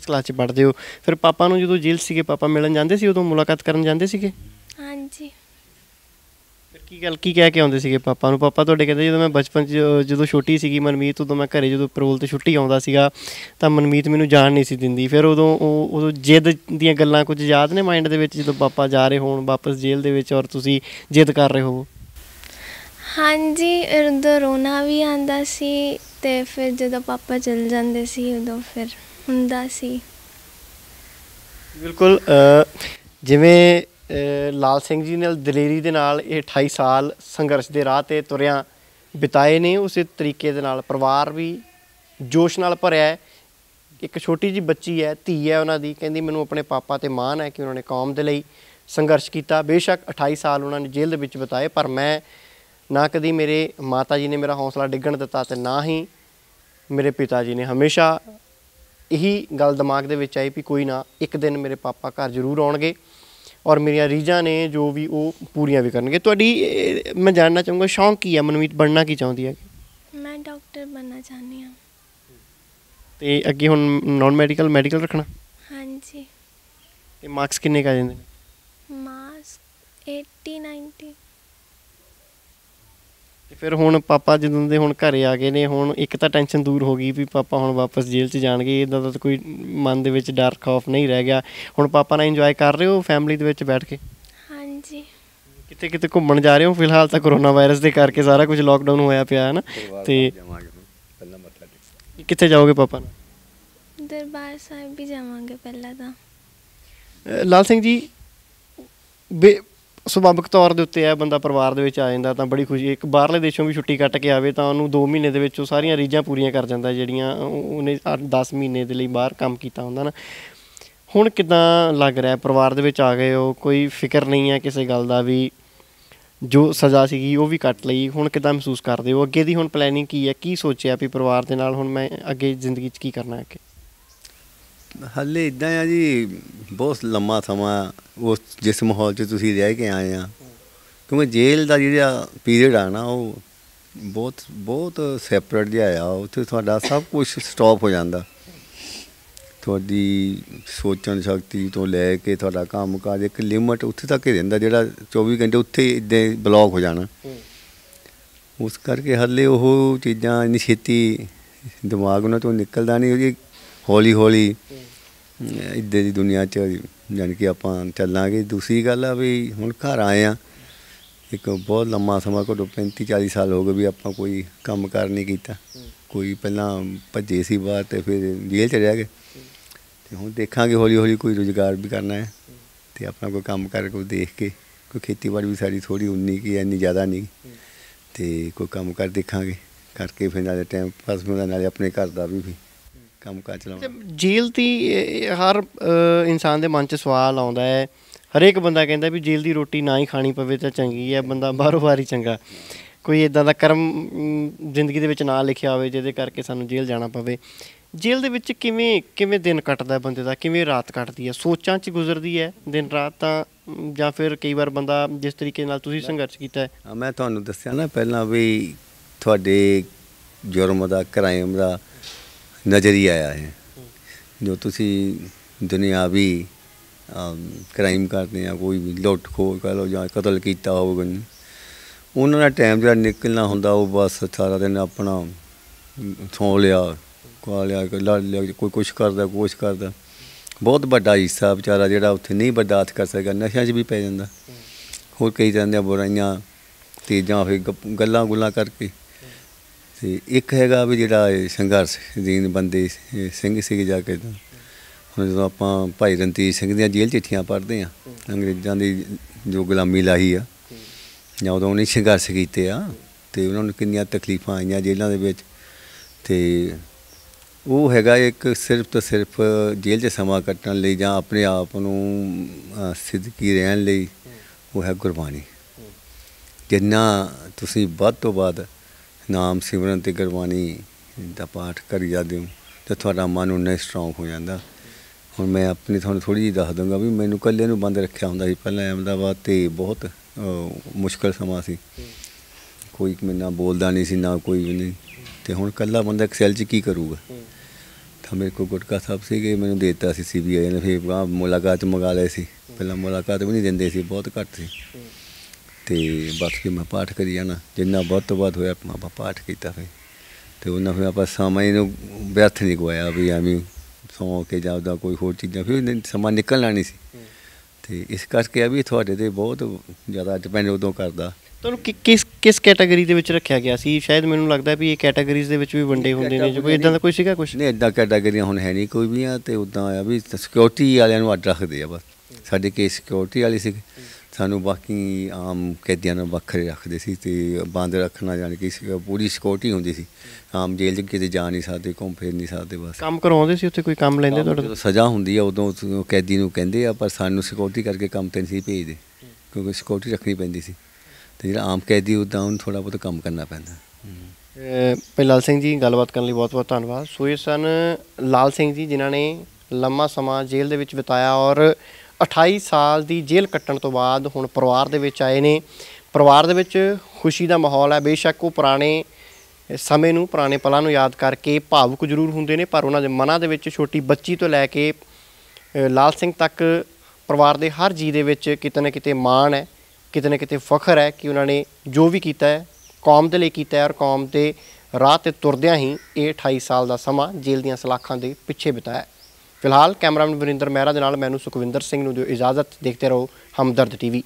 ਕਲਾਸ 'ਚ ਪੜ੍ਹਦੇ ਹੋ। ਫਿਰ ਪਾਪਾ ਨੂੰ ਜਦੋਂ ਜੇਲ੍ਹ ਸੀਗੇ, ਪਾਪਾ ਮਿਲਣ ਜਾਂਦੇ ਸੀ, ਉਦੋਂ ਮੁਲਾਕਾਤ ਕਰਨ ਜਾਂਦੇ ਸੀਗੇ? ਹਾਂਜੀ। ਫਿਰ ਕੀ ਕਹਿ ਕੇ ਆਉਂਦੇ ਸੀਗੇ ਪਾਪਾ ਨੂੰ? ਪਾਪਾ ਤੁਹਾਡੇ ਕਹਿੰਦੇ ਜਦੋਂ ਮੈਂ ਬਚਪਨ 'ਚ ਜਦੋਂ ਛੋਟੀ ਸੀਗੀ ਮਨਮੀਤ, ਉਦੋਂ ਮੈਂ ਘਰੇ ਜਦੋਂ ਪੈਰੋਲ 'ਤੇ ਛੁੱਟੀ ਆਉਂਦਾ ਸੀਗਾ ਤਾਂ ਮਨਮੀਤ ਮੈਨੂੰ ਜਾਣ ਨਹੀਂ ਸੀ ਦਿੰਦੀ। ਫਿਰ ਉਦੋਂ ਜਿੱਦ ਦੀਆਂ ਗੱਲਾਂ ਕੁਝ ਯਾਦ ਨੇ ਮਾਈਂਡ ਦੇ ਵਿੱਚ, ਜਦੋਂ ਪਾਪਾ ਜਾ ਰਹੇ ਹੋਣ ਵਾਪਸ ਜੇਲ੍ਹ ਦੇ ਵਿੱਚ ਔਰ ਤੁਸੀਂ ਜਿੱਦ ਕਰ ਰਹੇ ਹੋ? ਹਾਂਜੀ, ਉਦੋਂ ਰੋਣਾ ਵੀ ਆਉਂਦਾ ਸੀ ਅਤੇ ਫਿਰ ਜਦੋਂ ਪਾਪਾ ਚਲ ਜਾਂਦੇ ਸੀ ਉਦੋਂ ਫਿਰ ਹੁੰਦਾ ਸੀ। ਬਿਲਕੁਲ, ਜਿਵੇਂ ਲਾਲ ਸਿੰਘ ਜੀ ਨੇ ਦਲੇਰੀ ਦੇ ਨਾਲ ਇਹ 28 ਸਾਲ ਸੰਘਰਸ਼ ਦੇ ਰਾਹ 'ਤੇ ਤੁਰਿਆਂ ਬਿਤਾਏ ਨੇ, ਉਸੇ ਤਰੀਕੇ ਦੇ ਨਾਲ ਪਰਿਵਾਰ ਵੀ ਜੋਸ਼ ਨਾਲ ਭਰਿਆ ਹੈ। ਇੱਕ ਛੋਟੀ ਜਿਹੀ ਬੱਚੀ ਹੈ, ਧੀ ਹੈ ਉਹਨਾਂ ਦੀ, ਕਹਿੰਦੀ ਮੈਨੂੰ ਆਪਣੇ ਪਾਪਾ 'ਤੇ ਮਾਣ ਹੈ ਕਿ ਉਹਨਾਂ ਨੇ ਕੌਮ ਦੇ ਲਈ ਸੰਘਰਸ਼ ਕੀਤਾ। ਬੇਸ਼ੱਕ 28 ਸਾਲ ਉਹਨਾਂ ਨੇ ਜੇਲ੍ਹ ਦੇ ਵਿੱਚ ਬਿਤਾਏ, ਪਰ ਮੈਂ ਨਾ ਕਦੀ ਮੇਰੇ ਮਾਤਾ ਜੀ ਨੇ ਮੇਰਾ ਹੌਸਲਾ ਡਿੱਗਣ ਦਿੱਤਾ ਅਤੇ ਨਾ ਹੀ ਮੇਰੇ ਪਿਤਾ ਜੀ ਨੇ। ਹਮੇਸ਼ਾ ਇਹੀ ਗੱਲ ਦਿਮਾਗ ਦੇ ਵਿੱਚ ਆਈ ਵੀ ਕੋਈ ਨਾ, ਇੱਕ ਦਿਨ ਮੇਰੇ ਪਾਪਾ ਘਰ ਜ਼ਰੂਰ ਆਉਣਗੇ ਔਰ ਮੇਰੀਆਂ ਰੀਝਾਂ ਨੇ ਜੋ ਵੀ ਉਹ ਪੂਰੀਆਂ ਵੀ ਕਰਨਗੇ। ਤੁਹਾਡੀ ਮੈਂ ਜਾਣਨਾ ਚਾਹੂੰਗਾ ਸ਼ੌਂਕ ਕੀ ਹੈ? ਮਨਮੀਤ ਬਣਨਾ ਕੀ ਚਾਹੁੰਦੀ ਹੈ? ਮੈਂ ਡਾਕਟਰ ਬਣਨਾ ਚਾਹੁੰਦੀ ਹਾਂ। ਅਤੇ ਅੱਗੇ ਹੁਣ ਨੋਨ ਮੈਡੀਕਲ ਮੈਡੀਕਲ ਰੱਖਣਾ? ਹਾਂਜੀ। ਅਤੇ ਮਾਰਕਸ ਕਿੰਨੇ ਕੁ ਆ ਜਾਂਦੇ ਨੇ? ਮਾਰਕਸ 80 90। ਅਤੇ ਫਿਰ ਹੁਣ ਪਾਪਾ ਜਦੋਂ ਦੇ ਹੁਣ ਘਰੇ ਆ ਗਏ ਨੇ, ਹੁਣ ਇੱਕ ਤਾਂ ਟੈਨਸ਼ਨ ਦੂਰ ਹੋ ਗਈ ਵੀ ਪਾਪਾ ਹੁਣ ਵਾਪਸ ਜੇਲ੍ਹ 'ਚ ਜਾਣਗੇ, ਇੱਦਾਂ ਦਾ ਤਾਂ ਕੋਈ ਮਨ ਦੇ ਵਿੱਚ ਡਰ ਖੌਫ ਨਹੀਂ ਰਹਿ ਗਿਆ। ਹੁਣ ਪਾਪਾ ਨਾਲ ਇੰਜੋਏ ਕਰ ਰਹੇ ਹੋ ਫੈਮਿਲੀ ਦੇ ਵਿੱਚ ਬੈਠ ਕੇ? ਹਾਂਜੀ। ਕਿਤੇ ਕਿਤੇ ਘੁੰਮਣ ਜਾ ਰਹੇ ਹੋ? ਫਿਲਹਾਲ ਤਾਂ ਕਰੋਨਾ ਵਾਇਰਸ ਦੇ ਕਰਕੇ ਸਾਰਾ ਕੁਝ ਲੋਕਡਾਊਨ ਹੋਇਆ ਪਿਆ ਹੈ ਨਾ, ਅਤੇ ਕਿੱਥੇ ਜਾਓਗੇ ਪਾਪਾ ਨਾਲ? ਦਰਬਾਰ ਸਾਹਿਬ ਵੀ ਜਾਵਾਂਗੇ ਪਹਿਲਾਂ ਤਾਂ। ਲਾਲ ਸਿੰਘ ਜੀ, ਸੁਭਾਵਿਕ ਤੌਰ ਦੇ ਉੱਤੇ ਇਹ ਬੰਦਾ ਪਰਿਵਾਰ ਦੇ ਵਿੱਚ ਆ ਜਾਂਦਾ ਤਾਂ ਬੜੀ ਖੁਸ਼ੀ। ਇੱਕ ਬਾਹਰਲੇ ਦੇਸ਼ੋਂ ਵੀ ਛੁੱਟੀ ਕੱਟ ਕੇ ਆਵੇ ਤਾਂ ਉਹਨੂੰ 2 ਮਹੀਨੇ ਦੇ ਵਿੱਚ ਉਹ ਸਾਰੀਆਂ ਰੀਝਾਂ ਪੂਰੀਆਂ ਕਰ ਜਾਂਦਾ ਜਿਹੜੀਆਂ ਉਹਨੇ 10 ਮਹੀਨੇ ਦੇ ਲਈ ਬਾਹਰ ਕੰਮ ਕੀਤਾ ਹੁੰਦਾ ਨਾ। ਹੁਣ ਕਿੱਦਾਂ ਲੱਗ ਰਿਹਾ ਪਰਿਵਾਰ ਦੇ ਵਿੱਚ ਆ ਗਏ ਹੋ? ਕੋਈ ਫਿਕਰ ਨਹੀਂ ਹੈ ਕਿਸੇ ਗੱਲ ਦਾ ਵੀ ਜੋ ਸਜ਼ਾ ਸੀਗੀ ਉਹ ਵੀ ਕੱਟ ਲਈ, ਹੁਣ ਕਿੱਦਾਂ ਮਹਿਸੂਸ ਕਰਦੇ ਹੋ? ਅੱਗੇ ਦੀ ਹੁਣ ਪਲੈਨਿੰਗ ਕੀ ਹੈ? ਕੀ ਸੋਚਿਆ ਵੀ ਪਰਿਵਾਰ ਦੇ ਨਾਲ ਹੁਣ ਮੈਂ ਅੱਗੇ ਜ਼ਿੰਦਗੀ 'ਚ ਕੀ ਕਰਨਾ ਅੱਗੇ? ਹਾਲੇ ਇੱਦਾਂ ਆ ਜੀ, ਬਹੁਤ ਲੰਮਾ ਸਮਾਂ ਉਸ ਜਿਸ ਮਾਹੌਲ 'ਚ ਤੁਸੀਂ ਰਹਿ ਕੇ ਆਏ ਆ, ਕਿਉਂਕਿ ਜੇਲ੍ਹ ਦਾ ਜਿਹੜਾ ਪੀਰੀਅਡ ਆ ਨਾ ਉਹ ਬਹੁਤ ਸੈਪਰੇਟ ਜਿਹਾ ਆ। ਉੱਥੇ ਤੁਹਾਡਾ ਸਭ ਕੁਛ ਸਟਾਪ ਹੋ ਜਾਂਦਾ, ਤੁਹਾਡੀ ਸੋਚਣ ਸ਼ਕਤੀ ਤੋਂ ਲੈ ਕੇ ਤੁਹਾਡਾ ਕੰਮ ਕਾਜ ਇੱਕ ਲਿਮਟ ਉੱਥੇ ਤੱਕ ਹੀ ਰਹਿੰਦਾ, ਜਿਹੜਾ 24 ਘੰਟੇ ਉੱਥੇ ਇੱਦਾਂ ਬਲੌਕ ਹੋ ਜਾਣਾ। ਉਸ ਕਰਕੇ ਹਾਲੇ ਉਹ ਚੀਜ਼ਾਂ ਇੰਨੀ ਛੇਤੀ ਦਿਮਾਗ ਉਹਨਾਂ ਤੋਂ ਨਿਕਲਦਾ ਨਹੀਂ। ਉਹਦੀ ਹੌਲੀ ਹੌਲੀ ਇੱਦਾਂ ਦੀ ਦੁਨੀਆ 'ਚ ਜਾਣੀ ਕਿ ਆਪਾਂ ਚੱਲਾਂਗੇ। ਦੂਸਰੀ ਗੱਲ ਆ ਵੀ ਹੁਣ ਘਰ ਆਏ ਆ, ਇੱਕ ਬਹੁਤ ਲੰਮਾ ਸਮਾਂ ਘੱਟੋ 35 40 ਸਾਲ ਹੋ ਗਏ ਵੀ ਆਪਾਂ ਕੋਈ ਕੰਮ ਕਾਰ ਨਹੀਂ ਕੀਤਾ। ਕੋਈ ਪਹਿਲਾਂ ਭੱਜੇ ਸੀ ਬਾਹਰ ਅਤੇ ਫਿਰ ਜੇਲ੍ਹ 'ਚ ਰਹਿ ਗਏ, ਅਤੇ ਹੁਣ ਦੇਖਾਂਗੇ ਹੌਲੀ ਹੌਲੀ ਕੋਈ ਰੁਜ਼ਗਾਰ ਵੀ ਕਰਨਾ ਹੈ ਅਤੇ ਆਪਣਾ ਕੋਈ ਕੰਮ ਕਰ ਕੋਈ ਦੇਖ ਕੇ, ਕੋਈ ਖੇਤੀਬਾੜੀ ਵੀ ਸਾਡੀ ਥੋੜ੍ਹੀ ਉਨੀ ਕੀ ਇੰਨੀ ਜ਼ਿਆਦਾ ਨਹੀਂ, ਅਤੇ ਕੋਈ ਕੰਮ ਕਰ ਦੇਖਾਂਗੇ ਕਰਕੇ ਫਿਰ ਨਾਲੇ ਟਾਈਮ ਪਾਸ ਹੁੰਦਾ, ਨਾਲੇ ਆਪਣੇ ਘਰ ਦਾ ਵੀ ਕੰਮ ਕਾਰ ਚਲਾਉਣਾ। ਜੇਲ੍ਹ ਦੀ ਹਰ ਇਨਸਾਨ ਦੇ ਮਨ 'ਚ ਸਵਾਲ ਆਉਂਦਾ ਹੈ, ਹਰੇਕ ਬੰਦਾ ਕਹਿੰਦਾ ਵੀ ਜੇਲ੍ਹ ਦੀ ਰੋਟੀ ਨਾ ਹੀ ਖਾਣੀ ਪਵੇ ਤਾਂ ਚੰਗੀ ਹੈ, ਬੰਦਾ ਬਾਹਰੋਂ ਬਾਹਰ ਹੀ ਚੰਗਾ। ਕੋਈ ਇੱਦਾਂ ਦਾ ਕਰਮ ਜ਼ਿੰਦਗੀ ਦੇ ਵਿੱਚ ਨਾ ਲਿਖਿਆ ਹੋਵੇ ਜਿਹਦੇ ਕਰਕੇ ਸਾਨੂੰ ਜੇਲ੍ਹ ਜਾਣਾ ਪਵੇ। ਜੇਲ੍ਹ ਦੇ ਵਿੱਚ ਕਿਵੇਂ ਦਿਨ ਕੱਟਦਾ ਬੰਦੇ ਦਾ, ਕਿਵੇਂ ਰਾਤ ਕੱਟਦੀ ਹੈ? ਸੋਚਾਂ 'ਚ ਗੁਜ਼ਰਦੀ ਹੈ ਦਿਨ ਰਾਤ ਤਾਂ, ਜਾਂ ਫਿਰ ਕਈ ਵਾਰ ਬੰਦਾ ਜਿਸ ਤਰੀਕੇ ਨਾਲ ਤੁਸੀਂ ਸੰਘਰਸ਼ ਕੀਤਾ ਹੈ? ਮੈਂ ਤੁਹਾਨੂੰ ਦੱਸਿਆ ਨਾ ਪਹਿਲਾਂ ਵੀ ਤੁਹਾਡੇ ਜੁਰਮ ਦਾ, ਕ੍ਰਾਈਮ ਦਾ ਨਜ਼ਰੀਆ ਆਇਆ ਹੈ। ਜੋ ਤੁਸੀਂ ਦੁਨਿਆਵੀ ਕ੍ਰਾਈਮ ਕਰਦੇ ਆ, ਕੋਈ ਵੀ ਲੁੱਟ ਖੋਹ ਕਰ ਲਓ ਜਾਂ ਕਤਲ ਕੀਤਾ ਹੋਵੇ, ਉਹਨਾਂ ਦਾ ਟਾਈਮ ਜਿਹੜਾ ਨਿਕਲਣਾ ਹੁੰਦਾ ਉਹ ਬਸ ਸਾਰਾ ਦਿਨ ਆਪਣਾ ਸੌਂ ਲਿਆ, ਖਾ ਲਿਆ, ਲੜ ਲਿਆ, ਕੋਈ ਕੁਛ ਕਰਦਾ, ਕੁਛ ਕਰਦਾ। ਬਹੁਤ ਵੱਡਾ ਹਿੱਸਾ ਵਿਚਾਰਾ ਜਿਹੜਾ ਉੱਥੇ ਨਹੀਂ ਬਰਦਾਸ਼ਤ ਕਰ ਸਕਦਾ, ਨਸ਼ਿਆਂ 'ਚ ਵੀ ਪੈ ਜਾਂਦਾ, ਹੋਰ ਕਈ ਤਰ੍ਹਾਂ ਦੀਆਂ ਬੁਰਾਈਆਂ ਅਤੇ ਜਾਂ ਫਿਰ ਗੱਲਾਂ ਗੁੱਲਾਂ ਕਰਕੇ। ਅਤੇ ਇੱਕ ਹੈਗਾ ਵੀ ਜਿਹੜਾ ਇਹ ਸੰਘਰਸ਼ ਦੀਨ ਬੰਦੇ ਸਿੰਘ ਸੀਗੇ ਜਾ ਕੇ, ਹੁਣ ਜਦੋਂ ਆਪਾਂ ਭਾਈ ਰਣਜੀਤ ਸਿੰਘ ਦੀਆਂ ਜੇਲ੍ਹ ਚਿੱਠੀਆਂ ਪੜ੍ਹਦੇ ਹਾਂ, ਅੰਗਰੇਜ਼ਾਂ ਦੀ ਜੋ ਗੁਲਾਮੀ ਲਾਹੀ ਆ ਜਾਂ ਉਦੋਂ ਉਹਨੇ ਸੰਘਰਸ਼ ਕੀਤੇ ਆ, ਅਤੇ ਉਹਨਾਂ ਨੂੰ ਕਿੰਨੀਆਂ ਤਕਲੀਫਾਂ ਆਈਆਂ ਜੇਲ੍ਹਾਂ ਦੇ ਵਿੱਚ। ਅਤੇ ਉਹ ਹੈਗਾ ਇੱਕ ਸਿਰਫ ਤੋਂ ਸਿਰਫ ਜੇਲ੍ਹ 'ਚ ਸਮਾਂ ਕੱਟਣ ਲਈ ਜਾਂ ਆਪਣੇ ਆਪ ਨੂੰ ਸਿੱਧਕੀ ਰਹਿਣ ਲਈ, ਉਹ ਹੈ ਗੁਰਬਾਣੀ। ਜਿੰਨਾ ਤੁਸੀਂ ਵੱਧ ਤੋਂ ਵੱਧ ਨਾਮ ਸਿਮਰਨ ਅਤੇ ਗੁਰਬਾਣੀ ਦਾ ਪਾਠ ਕਰੀ ਜਾਂਦੇ ਹੋ ਤਾਂ ਤੁਹਾਡਾ ਮਨ ਉਨਾ ਹੀ ਸਟਰੋਂਗ ਹੋ ਜਾਂਦਾ। ਹੁਣ ਮੈਂ ਆਪਣੀ ਤੁਹਾਨੂੰ ਥੋੜ੍ਹੀ ਜਿਹੀ ਦੱਸ ਦੂੰਗਾ ਵੀ ਮੈਨੂੰ ਇਕੱਲੇ ਨੂੰ ਬੰਦ ਰੱਖਿਆ ਹੁੰਦਾ ਸੀ ਪਹਿਲਾਂ ਅਹਿਮਦਾਬਾਦ, ਅਤੇ ਬਹੁਤ ਮੁਸ਼ਕਿਲ ਸਮਾਂ ਸੀ, ਕੋਈ ਮੇਰੇ ਨਾਲ ਬੋਲਦਾ ਨਹੀਂ ਸੀ, ਨਾ ਕੋਈ ਵੀ ਨਹੀਂ। ਅਤੇ ਹੁਣ ਇਕੱਲਾ ਬੰਦਾ ਇੱਕ ਸੈੱਲ 'ਚ ਕੀ ਕਰੂਗਾ? ਤਾਂ ਮੇਰੇ ਕੋਲ ਗੁਟਕਾ ਸਾਹਿਬ ਸੀਗੇ, ਮੈਨੂੰ ਦੇ ਦਿੱਤਾ ਸੀ CBI ਨੇ, ਫਿਰ ਮੁਲਾਕਾਤ ਮੰਗਾ ਲਏ ਸੀ। ਪਹਿਲਾਂ ਮੁਲਾਕਾਤ ਵੀ ਨਹੀਂ ਦਿੰਦੇ ਸੀ, ਬਹੁਤ ਘੱਟ ਸੀ। ਤੇ ਬਸ ਕਿ ਮੈਂ ਪਾਠ ਕਰੀ ਜਾਣਾ, ਜਿੰਨਾ ਵੱਧ ਤੋਂ ਵੱਧ ਹੋਇਆ ਆਪਾਂ ਪਾਠ ਕੀਤਾ ਫਿਰ। ਤੇ ਉਹਨਾਂ ਫਿਰ ਆਪਾਂ ਸਮਾਂ ਨੂੰ ਵਿਅਰਥ ਨਹੀਂ ਗਵਾਇਆ ਵੀ ਐਵੇਂ ਸੌਂ ਕੇ ਜਾਂ ਉਹਦਾ ਕੋਈ ਹੋਰ ਚੀਜ਼ਾਂ, ਫਿਰ ਸਮਾਂ ਨਿਕਲਣਾ ਨਹੀਂ ਸੀ। ਤੇ ਇਸ ਕਰਕੇ ਆ ਵੀ ਤੁਹਾਡੇ ਤੇ ਬਹੁਤ ਜ਼ਿਆਦਾ ਡਿਪੈਂਡ ਉਦੋਂ ਕਰਦਾ। ਤੁਹਾਨੂੰ ਕਿਸ ਕੈਟਾਗਰੀ ਦੇ ਵਿੱਚ ਰੱਖਿਆ ਗਿਆ ਸੀ? ਸ਼ਾਇਦ ਮੈਨੂੰ ਲੱਗਦਾ ਵੀ ਇਹ ਕੈਟਾਗਰੀਜ਼ ਦੇ ਵਿੱਚ ਵੀ ਵੰਡੇ ਹੁੰਦੇ ਨੇ, ਜੋ ਕੋਈ ਇਦਾਂ ਦਾ ਕੋਈ ਸੀਗਾ ਕੁਛ? ਨਹੀਂ, ਇੱਦਾਂ ਕੈਟਾਗਰੀਆਂ ਹੁਣ ਹੈ ਨਹੀਂ ਕੋਈ ਵੀ ਆ। ਤੇ ਉੱਦਾਂ ਆ ਵੀ ਸਿਕਿਉਰਿਟੀ ਵਾਲਿਆਂ ਨੂੰ ਅੱਡ ਰੱਖਦੇ ਆ ਬਸ। ਸਾਡੇ ਕੇਸ ਸਿਕਿਉਰਿਟੀ ਵਾਲੇ ਸੀਗੇ, ਸਾਨੂੰ ਬਾਕੀ ਆਮ ਕੈਦੀਆਂ ਨੂੰ ਵੱਖਰੇ ਰੱਖਦੇ ਸੀ। ਤੇ ਬੰਦ ਰੱਖਣਾ ਜਾਣੀ ਕਿ ਪੂਰੀ ਸਿਕਿਉਰਿਟੀ ਹੁੰਦੀ ਸੀ। ਆਮ ਜੇਲ੍ਹ 'ਚ ਕਿਤੇ ਜਾ ਨਹੀਂ ਸਕਦੇ, ਘੁੰਮ ਫਿਰ ਨਹੀਂ ਸਕਦੇ ਬਸ। ਕੰਮ ਕਰਵਾਉਂਦੇ ਸੀ ਉੱਥੇ? ਕੋਈ ਕੰਮ ਲੈਂਦੇ ਤੁਹਾਡੇ? ਜਦੋਂ ਸਜ਼ਾ ਹੁੰਦੀ ਆ ਉਦੋਂ ਕੈਦੀ ਨੂੰ ਕਹਿੰਦੇ ਆ, ਪਰ ਸਾਨੂੰ ਸਿਕਿਉਰਿਟੀ ਕਰਕੇ ਕੰਮ ਤੇ ਨਹੀਂ ਸੀ ਭੇਜਦੇ, ਕਿਉਂਕਿ ਸਿਕਿਉਰਿਟੀ ਰੱਖਣੀ ਪੈਂਦੀ ਸੀ। ਤੇ ਜਿਹੜਾ ਆਮ ਕੈਦੀ ਉੱਦਾਂ ਉਹਨੂੰ ਥੋੜ੍ਹਾ ਬਹੁਤ ਕੰਮ ਕਰਨਾ ਪੈਂਦਾ। ਭਾਈ ਲਾਲ ਸਿੰਘ ਜੀ, ਗੱਲਬਾਤ ਕਰਨ ਲਈ ਬਹੁਤ ਬਹੁਤ ਧੰਨਵਾਦ। ਸੋ ਇਹ ਸਨ ਲਾਲ ਸਿੰਘ ਜੀ, ਜਿਨ੍ਹਾਂ ਨੇ ਲੰਮਾ ਸਮਾਂ ਜੇਲ੍ਹ ਦੇ ਵਿੱਚ ਬਿਤਾਇਆ ਔਰ 28 ਸਾਲ ਦੀ ਜੇਲ੍ਹ ਕੱਟਣ ਤੋਂ ਬਾਅਦ ਹੁਣ ਪਰਿਵਾਰ ਦੇ ਵਿੱਚ ਆਏ ਨੇ। ਪਰਿਵਾਰ ਦੇ ਵਿੱਚ ਖੁਸ਼ੀ ਦਾ ਮਾਹੌਲ ਹੈ। ਬੇਸ਼ੱਕ ਉਹ ਪੁਰਾਣੇ ਸਮੇਂ ਨੂੰ, ਪੁਰਾਣੇ ਪਲਾਂ ਨੂੰ ਯਾਦ ਕਰਕੇ ਭਾਵੁਕ ਜ਼ਰੂਰ ਹੁੰਦੇ ਨੇ, ਪਰ ਉਹਨਾਂ ਦੇ ਮਨਾਂ ਦੇ ਵਿੱਚ ਛੋਟੀ ਬੱਚੀ ਤੋਂ ਲੈ ਕੇ ਲਾਲ ਸਿੰਘ ਤੱਕ ਪਰਿਵਾਰ ਦੇ ਹਰ ਜੀਅ ਦੇ ਵਿੱਚ ਕਿਤੇ ਨਾ ਕਿਤੇ ਮਾਣ ਹੈ, ਕਿਤੇ ਨਾ ਕਿਤੇ ਫਖਰ ਹੈ ਕਿ ਉਹਨਾਂ ਨੇ ਜੋ ਵੀ ਕੀਤਾ ਹੈ ਕੌਮ ਦੇ ਲਈ ਕੀਤਾ ਹੈ, ਔਰ ਕੌਮ ਦੇ ਰਾਹ 'ਤੇ ਤੁਰਦਿਆਂ ਹੀ ਇਹ 28 ਸਾਲ ਦਾ ਸਮਾਂ ਜੇਲ੍ਹ ਦੀਆਂ ਸਲਾਖਾਂ ਦੇ ਪਿੱਛੇ ਬਿਤਾਇਆ। ਫਿਲਹਾਲ ਕੈਮਰਾਮੈਨ ਵਰਿੰਦਰ ਮਹਿਰਾ ਦੇ ਨਾਲ ਮੈਨੂੰ ਸੁਖਵਿੰਦਰ ਸਿੰਘ ਨੂੰ ਦਿਓ ਇਜਾਜ਼ਤ। ਦੇਖਦੇ ਰਹੋ ਹਮਦਰਦ TV।